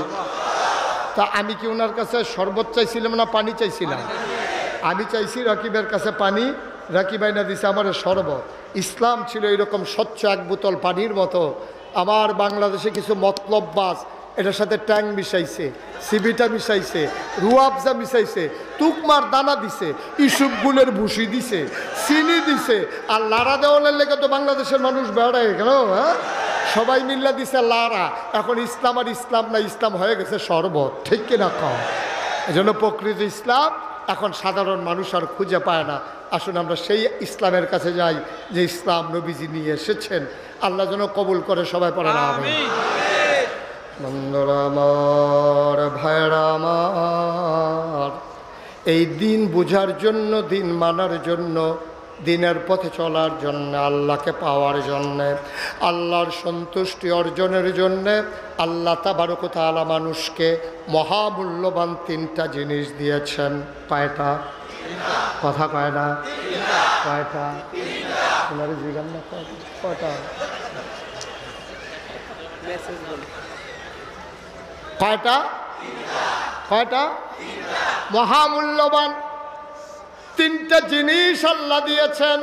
[SPEAKER 1] তা আমি কি ওনার কাছে শরবত চাইছিলাম না পানি চাইছিলাম? আমি চাইছি রাকিবের কাছে পানি, রাকিব আইনা দিছে আমার শরবত। ইসলাম ছিল এরকম স্বচ্ছ এক বোতল পানির মতো। আমার বাংলাদেশে কিছু মতলববাজ এটার সাথে ট্যাং মিশাইছে, সিবিটা মিশাইছে, রুয়াবজা মিশাইছে, তুকমার দানা দিছে, ইসুপগুলের ভুসি দিছে, চিনি দিছে। আর লাড়া দেওয়ালের লেগে তো বাংলাদেশের মানুষ বেড়ায় কেন? হ্যাঁ, সবাই মিল্লা দিছে লাড়া। এখন ইসলাম আর ইসলাম না, ইসলাম হয়ে গেছে শরবত, ঠিক কিনা কম? এই জন্য প্রকৃত ইসলাম এখন সাধারণ মানুষ আর খুঁজে পায় না। আসুন আমরা সেই ইসলামের কাছে যাই যে ইসলাম নবীজি নিয়ে এসেছেন। আল্লাহ যেন কবুল করে, সবাই পড়ে না আমিন। বন্ধুরা আমার, ভাইরা আমার, এই দিন বোঝার জন্য, দিন মানার জন্য, দিনের পথে চলার জন্য, আল্লাহকে পাওয়ার জন্যে, আল্লাহর সন্তুষ্টি অর্জনের জন্যে আল্লাহ তাবারক ওয়া তাআলা মানুষকে মহামূল্যবান 3টা জিনিস দিয়েছেন। কয়টা? কথা কয় না? কয়টা? ওনারে জিজ্ঞান না কয়টা? কয়টা? কয়টা? মহামূল্যবান 3টা জিনিস আল্লাহ দিয়েছেন।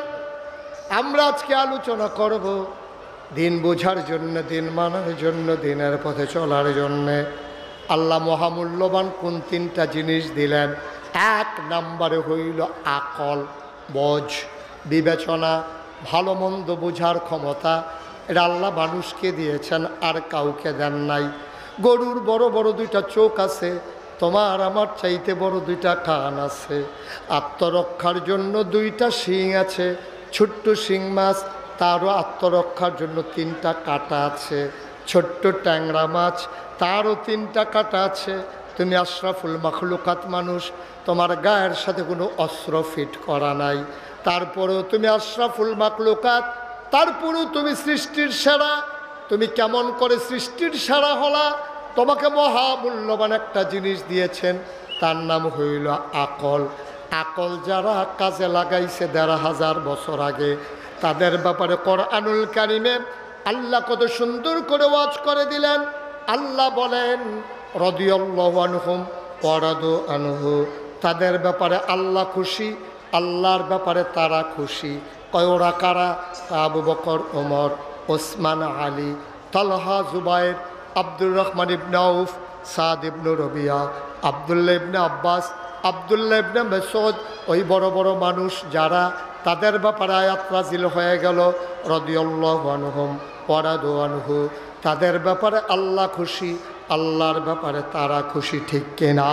[SPEAKER 1] আমরা আজকে আলোচনা করব দিন বোঝার জন্য, দিন মানার জন্য, দিনের পথে চলার জন্যে আল্লাহ মহামূল্যবান কোন 3টা জিনিস দিলেন। 1 নম্বরে হইল আকল, বোঝ, বিবেচনা, ভালো মন্দ বোঝার ক্ষমতা। এটা আল্লাহ মানুষকে দিয়েছেন, আর কাউকে দেন নাই। গরুর বড় বড় 2টা চোখ আছে, তোমার আমার চাইতে বড় 2টা কান আছে। আত্মরক্ষার জন্য 2টা শিং আছে, ছোট্ট শিং মাছ তারও আত্মরক্ষার জন্য 3টা কাঁটা আছে। ছোট্ট ট্যাংরা মাছ, তারও 3টা কাঁটা আছে। তুমি আশরাফুল মাখলুকাত মানুষ, তোমার গায়ের সাথে কোনো অস্ত্র ফিট করা নাই, তারপরেও তুমি আশরাফুল মাখলুকাত, তারপরেও তুমি সৃষ্টির সেরা। তুমি কেমন করে সৃষ্টির সেরা হলা? তোমাকে মহামূল্যবান একটা জিনিস দিয়েছেন, তার নাম হইল আকল। আকল যারা কাজে লাগাইছে ১৫০০ বছর আগে, তাদের ব্যাপারে কোরআনুল কারিমে আল্লাহ কত সুন্দর করে ওয়াজ করে দিলেন। আল্লাহ বলেন রাদিয়াল্লাহু আনহুম ওয়া রাদু আনহু, তাদের ব্যাপারে আল্লাহ খুশি, আল্লাহর ব্যাপারে তারা খুশি। কয় ওরা কারা? আবু বকর, ওমর, ওসমান, আলী, তালহা, জুবায়ের, আব্দুর রহমান ইবনে আউফ, সাদ ইবনে রবিয়া, আব্দুল্লাহ ইবনে আব্বাস, আব্দুল্লাহ ইবনে মাসউদ, ওই বড় বড় মানুষ যারা, তাদের ব্যাপারে আয়াত নাযিল হয়ে গেল রাদিয়াল্লাহু আনহুম ওয়া রাদু আনহু। তাদের ব্যাপারে আল্লাহ খুশি, আল্লাহর ব্যাপারে তারা খুশি, ঠিক কিনা?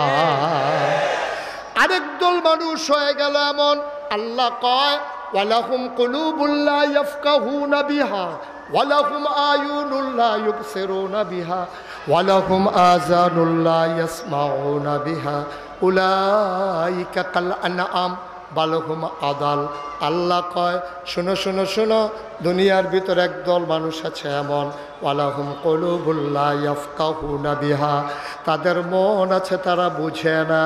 [SPEAKER 1] আরেক দল মানুষ হয়ে গেল এমন, আল্লাহ কয় ওয়ালাহুম কুলুবুল লা ইয়াফকাহুনা বিহা ওয়ালাহুম আয়ুনুল লা ইউবসিরুনা বিহা ওয়ালাহুম আযানুল লা ইয়াসমাউনা বিহা উলাইকা কাল আনআম বালহুম আদাল। আল্লাহ কয় শোনো শোনো শোনো, দুনিয়ার ভিতরে একদল মানুষ আছে এমন, ওয়ালাহুম কুলুবুল লা ইয়াফকাহুনা বিহা, তাদের মন আছে তারা বুঝে না,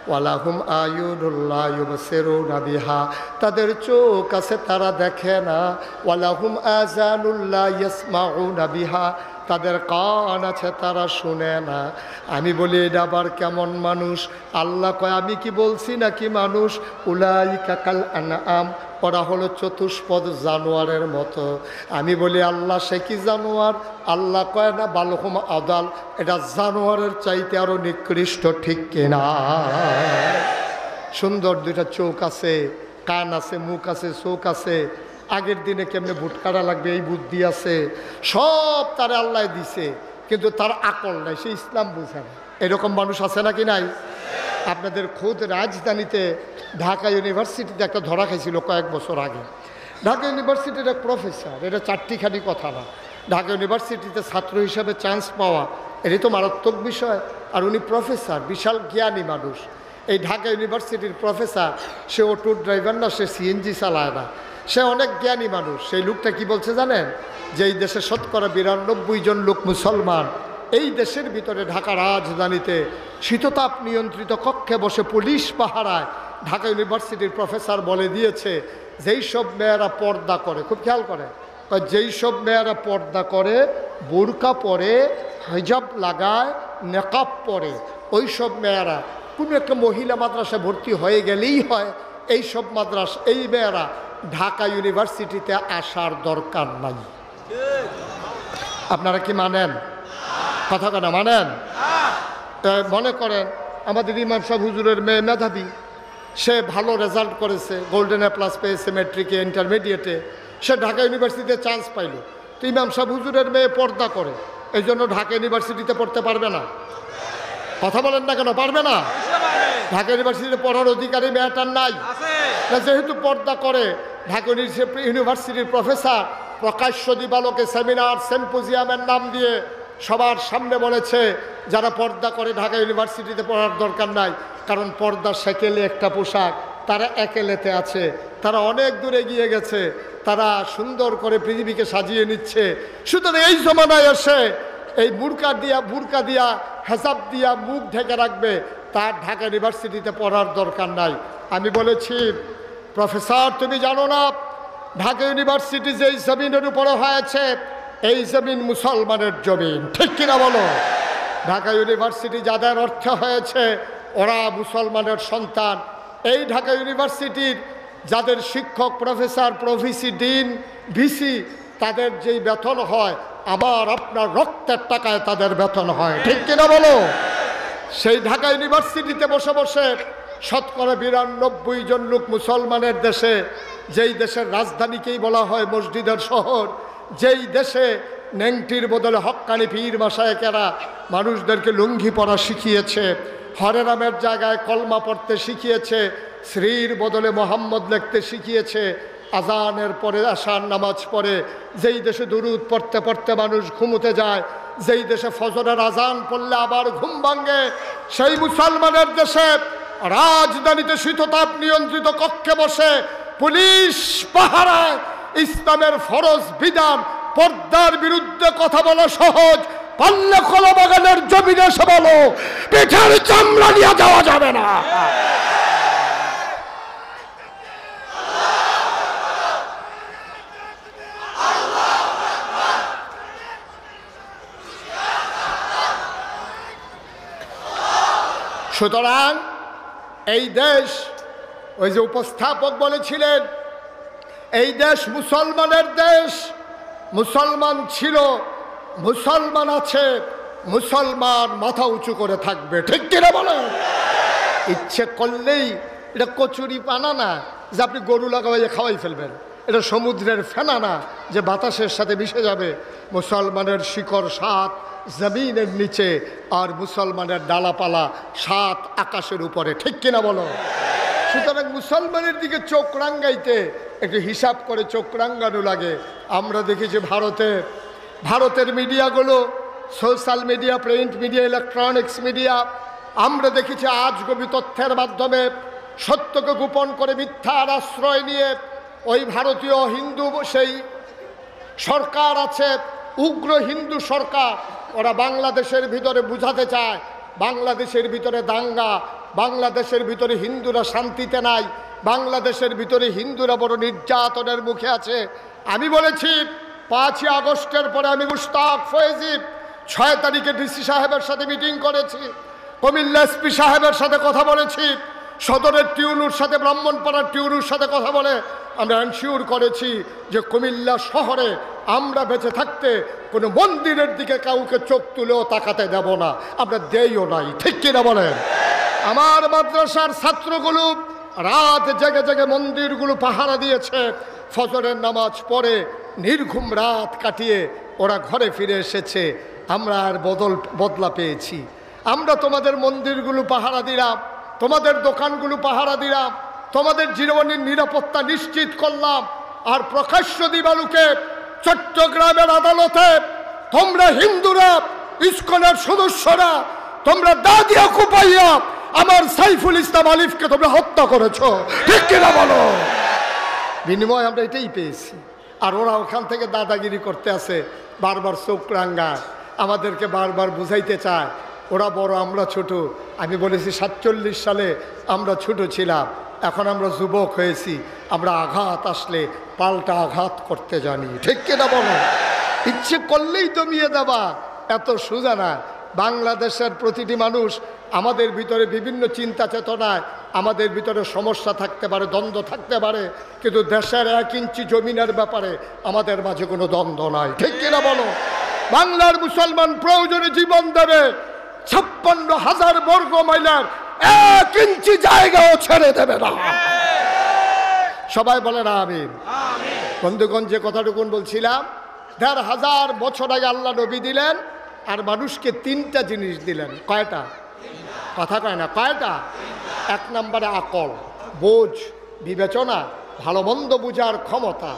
[SPEAKER 1] ওয়ালাহুম আয়ুনুল লা ইউবসিরুনা বিহা, তাদের চোখ আছে তারা দেখে না, ওয়ালাহুম আযানুল লা ইয়াসমাউনা বিহা, তাদের কান আছে তারা শুনে না। আমি বলি এটা আবার কেমন মানুষ? আল্লাহ কয় আমি কি বলছি নাকি মানুষ? উলাইকা কাল আনআম, ওরা হলো চতুষ্পদ জানোয়ারের মতো। আমি বলি আল্লাহ সে কি জানোয়ার? আল্লাহ কয় না বালহুম আদাল, এটা জানোয়ারের চাইতে আরো নিকৃষ্ট, ঠিক কিনা? সুন্দর 2টা চোখ আছে, কান আছে, মুখ আছে, চোখ আছে, আগের দিনে কেমনে ভোট কাটা লাগবে এই বুদ্ধি আছে, সব তারা আল্লাহ দিছে, কিন্তু তার আকল নাই, সে ইসলাম বুঝে না। এরকম মানুষ আছে নাকি নাই? আপনাদের খোদ রাজধানীতে ঢাকা ইউনিভার্সিটিতে একটা ধরা খাইছিল কয়েক বছর আগে। ঢাকা ইউনিভার্সিটির এক প্রফেসর, এটা চারটিখানি কথা না, ঢাকা ইউনিভার্সিটিতে ছাত্র হিসাবে চান্স পাওয়া এটাই তো মারাত্মক বিষয়। আর উনি প্রফেসর, বিশাল জ্ঞানী মানুষ। এই ঢাকা ইউনিভার্সিটির প্রফেসর, সে অটো ড্রাইভার না, সে সিএনজি চালায় না, সে অনেক জ্ঞানী মানুষ। সেই লোকটা কি বলছে জানেন? যে এই দেশে 92% জন লোক মুসলমান, এই দেশের ভিতরে ঢাকা রাজধানীতে শীততাপ নিয়ন্ত্রিত কক্ষে বসে পুলিশ পাহারায়। ঢাকা ইউনিভার্সিটির প্রফেসর বলে দিয়েছে যেই সব মেয়েরা পর্দা করে, খুব খেয়াল করে, যেই সব মেয়েরা পর্দা করে, বোরকা পরে, হিজাব লাগায়, নেকাব পরে, ওই সব মেয়েরা কোনো একটা মহিলা মাদ্রাসায় ভর্তি হয়ে গেলেই হয়, এই সব মাদ্রাসা, এই মেয়েরা ঢাকা ইউনিভার্সিটিতে আসার দরকার নাই। আপনারা কি মানেন? কথা কেন মানেন? মনে করেন আমাদের ইমাম সাহেব হুজুরের মেয়ে মেধাবী, সে ভালো রেজাল্ট করেছে, গোল্ডেন এ প্লাস পেয়েছে মেট্রিকে, ইন্টারমিডিয়েটে, সে ঢাকা ইউনিভার্সিটিতে চান্স পাইল। তো ইমাম সাহেব হুজুরের মেয়ে পর্দা করে, এই জন্য ঢাকা ইউনিভার্সিটিতে পড়তে পারবে না। কথা বলেন না কেন? পারবে না? ঢাকা ইউনিভার্সিটিতে পড়ার অধিকারী মেয়েটার নাই। যেহেতু পর্দা করে, ঢাকা ইউনিভার্সিটির প্রফেসর প্রকাশ্য দিবালোকে সেমিনার সিম্পোজিয়ামের নাম দিয়ে সবার সামনে বলেছে যারা পর্দা করে ঢাকা ইউনিভার্সিটিতে পড়ার দরকার নাই, কারণ পর্দা সেকেলে একটা পোশাক, তারা একেলেতে আছে, তারা অনেক দূরে গিয়ে গেছে, তারা সুন্দর করে পৃথিবীকে সাজিয়ে নিচ্ছে। সুতরাং এই জমানায় এসে এই বুরকা দিয়া হেজাব দিয়া মুখ ঢেকে রাখবে, তার ঢাকা ইউনিভার্সিটিতে পড়ার দরকার নাই। আমি বলেছি প্রফেসর তুমি জানো না ঢাকা ইউনিভার্সিটি যেই জমিনের উপরে হয়েছে এই জমিন মুসলমানের জমিন, ঠিক কিনা বলো? ঢাকা ইউনিভার্সিটি যাদের অর্থে হয়েছে ওরা মুসলমানের সন্তান। এই ঢাকা ইউনিভার্সিটির যাদের শিক্ষক, প্রফেসর, প্রভিসি, ডিন, ভিসি, তাদের যেই বেতন হয় আমার আপনার রক্তের টাকায় তাদের বেতন হয়, ঠিক কিনা বলো? সেই ঢাকা ইউনিভার্সিটিতে বসে বসে 92% জন লোক মুসলমানের দেশে, যেই দেশের রাজধানীকেই বলা হয় মসজিদের শহর, যেই দেশে নেংটির বদলে হক্কানি পীর মাশায়েখেরা মানুষদেরকে লুঙ্গি পরা শিখিয়েছে, হরে রামের জায়গায় কলমা পড়তে শিখিয়েছে, শ্রীর বদলে মোহাম্মদ লিখতে শিখিয়েছে, আজানের পরে আশার নামাজ পড়ে, যেই দেশে দুরুদ পড়তে পড়তে মানুষ ঘুমোতে যায়, যেই দেশে ফজরের আজান পড়লে আবার ঘুম ভাঙে, সেই মুসলমানের দেশে রাজধানীতে শীততাপ নিয়ন্ত্রিত কক্ষে বসে পুলিশ পাহারায় ইসলামের ফরজ বিধান পর্দার বিরুদ্ধে কথা বলা সহজ, পাল্লে খোলা বাগানের জমিনে এসে বলো পিঠের চামড়া নিয়ে যাওয়া যাবে না। সুতরাং এই দেশ, ওই যে উপস্থাপক বলেছিলেন, এই দেশ মুসলমানের দেশ, মুসলমান ছিল, মুসলমান আছে, মুসলমান মাথা উঁচু করে থাকবে, ঠিক কিনা বলেন? ইচ্ছে করলেই এটা কচুরি পানা না যে আপনি গরু লাগাইয়ে খাওয়াই ফেলবেন, এটা সমুদ্রের ফেনা না যে বাতাসের সাথে মিশে যাবে। মুসলমানের শিকড় সাত জমিনের নিচে, আর মুসলমানের ডালাপালা সাত আকাশের উপরে, ঠিক কিনা বলো? সুতরাং মুসলমানের দিকে চোখ রাঙ্গাইতে একটু হিসাব করে চোখ রাঙ্গানো লাগে। আমরা দেখি যে ভারতের মিডিয়াগুলো, social media, print media, electronics media, আমরা দেখেছি আজগবি তথ্যের মাধ্যমে সত্যকে গোপন করে মিথ্যার আশ্রয় নিয়ে ওই ভারতীয় হিন্দু সেই সরকার আছে, উগ্র হিন্দু সরকার, ওরা বাংলাদেশের ভিতরে বুঝাতে চায় বাংলাদেশের ভিতরে দাঙ্গা, বাংলাদেশের ভিতরে হিন্দুরা শান্তিতে নাই, বাংলাদেশের ভিতরে হিন্দুরা বড় নির্যাতনের মুখে আছে। আমি বলেছি 5ই আগস্টের পরে আমি মুশতাক ফয়েজি 6 তারিখে ডিসি সাহেবের সাথে মিটিং করেছি, কুমিল্লা এসপি সাহেবের সাথে কথা বলেছি, সদরের টিউনুর সাথে, ব্রাহ্মণপাড়ার টিউনুর সাথে কথা বলে আমরা এনশিওর করেছি যে কুমিল্লা শহরে আমরা বেঁচে থাকতে কোনো মন্দিরের দিকে কাউকে চোখ তুলেও তাকাতে দেব না, আমরা দেইও নাই, ঠিক কিনা বলেন? আমার মাদ্রাসার ছাত্রগুলো রাত জেগে জেগে মন্দিরগুলো পাহারা দিয়েছে, ফজরের নামাজ পড়ে নির্ঘুম রাত কাটিয়ে ওরা ঘরে ফিরে এসেছে। আমরা আর বদলা পেয়েছি। আমরা তোমাদের মন্দিরগুলো পাহারা দিলাম, তোমাদের দোকানগুলো পাহারা দিলাম, তোমাদের জীবনের নিরাপত্তা নিশ্চিত করলাম, আর প্রকাশ্য দিবালুকে চট্টগ্রামের আদালতে তোমরা হিন্দুরা, ইসকনের সদস্যরা, তোমরা দাদিয়া কুপাইয়া আমার সাইফুল ইসলাম আলিফকে তোমরা হত্যা করেছো, ঠিক কিনা বলো? বিনিময় আমরা এটাই পেয়েছি। আর ওরা ওখান থেকে দাদাগিরি করতে আছে, বারবার চোখ রাঙ্গায়, আমাদেরকে বারবার বুঝাইতে চায় ওরা বড় আমরা ছোট। আমি বলেছি 47 সালে আমরা ছোট ছিলাম, এখন আমরা যুবক হয়েছি, আমরা আঘাত আসলে পাল্টা আঘাত করতে জানি, ঠিক কিনা বলো? ইচ্ছে করলেই দমিয়ে দেবা এত সোজা না। বাংলাদেশের প্রতিটি মানুষ, আমাদের ভিতরে বিভিন্ন চিন্তা চেতনায় আমাদের ভিতরে সমস্যা থাকতে পারে, দ্বন্দ্ব থাকতে পারে, কিন্তু দেশের 1 ইঞ্চি জমিনের ব্যাপারে আমাদের মাঝে কোনো দ্বন্দ্ব নাই, ঠিক কিনা বলো? বাংলার মুসলমান প্রয়োজনে জীবন দেবে, 56,000 বর্গ মাইলের 1 ইঞ্চি জায়গাও ছেড়ে দেবে না। সবাই বলে না আমিন? বন্ধুগণ, যে কথাটুকুন বলছিলাম, 1,500 বছর আগে আল্লাহ নবী দিলেন, আর মানুষকে 3টা জিনিস দিলেন। কয়টা? কথা কয় না, কয়টা? 1 নম্বরে আকল, বোঝ, বিবেচনা, ভালো মন্দ বুঝার ক্ষমতা।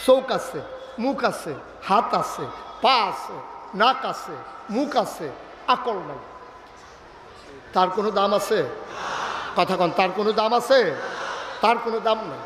[SPEAKER 1] চোখ আছে, মুখ আছে, হাত আছে, পা আছে, নাক আছে, মুখ আছে, আকল নাই। তার কোনো দাম আছে? কথা কন, তার কোনো দাম আছে? তার কোনো দাম নাই।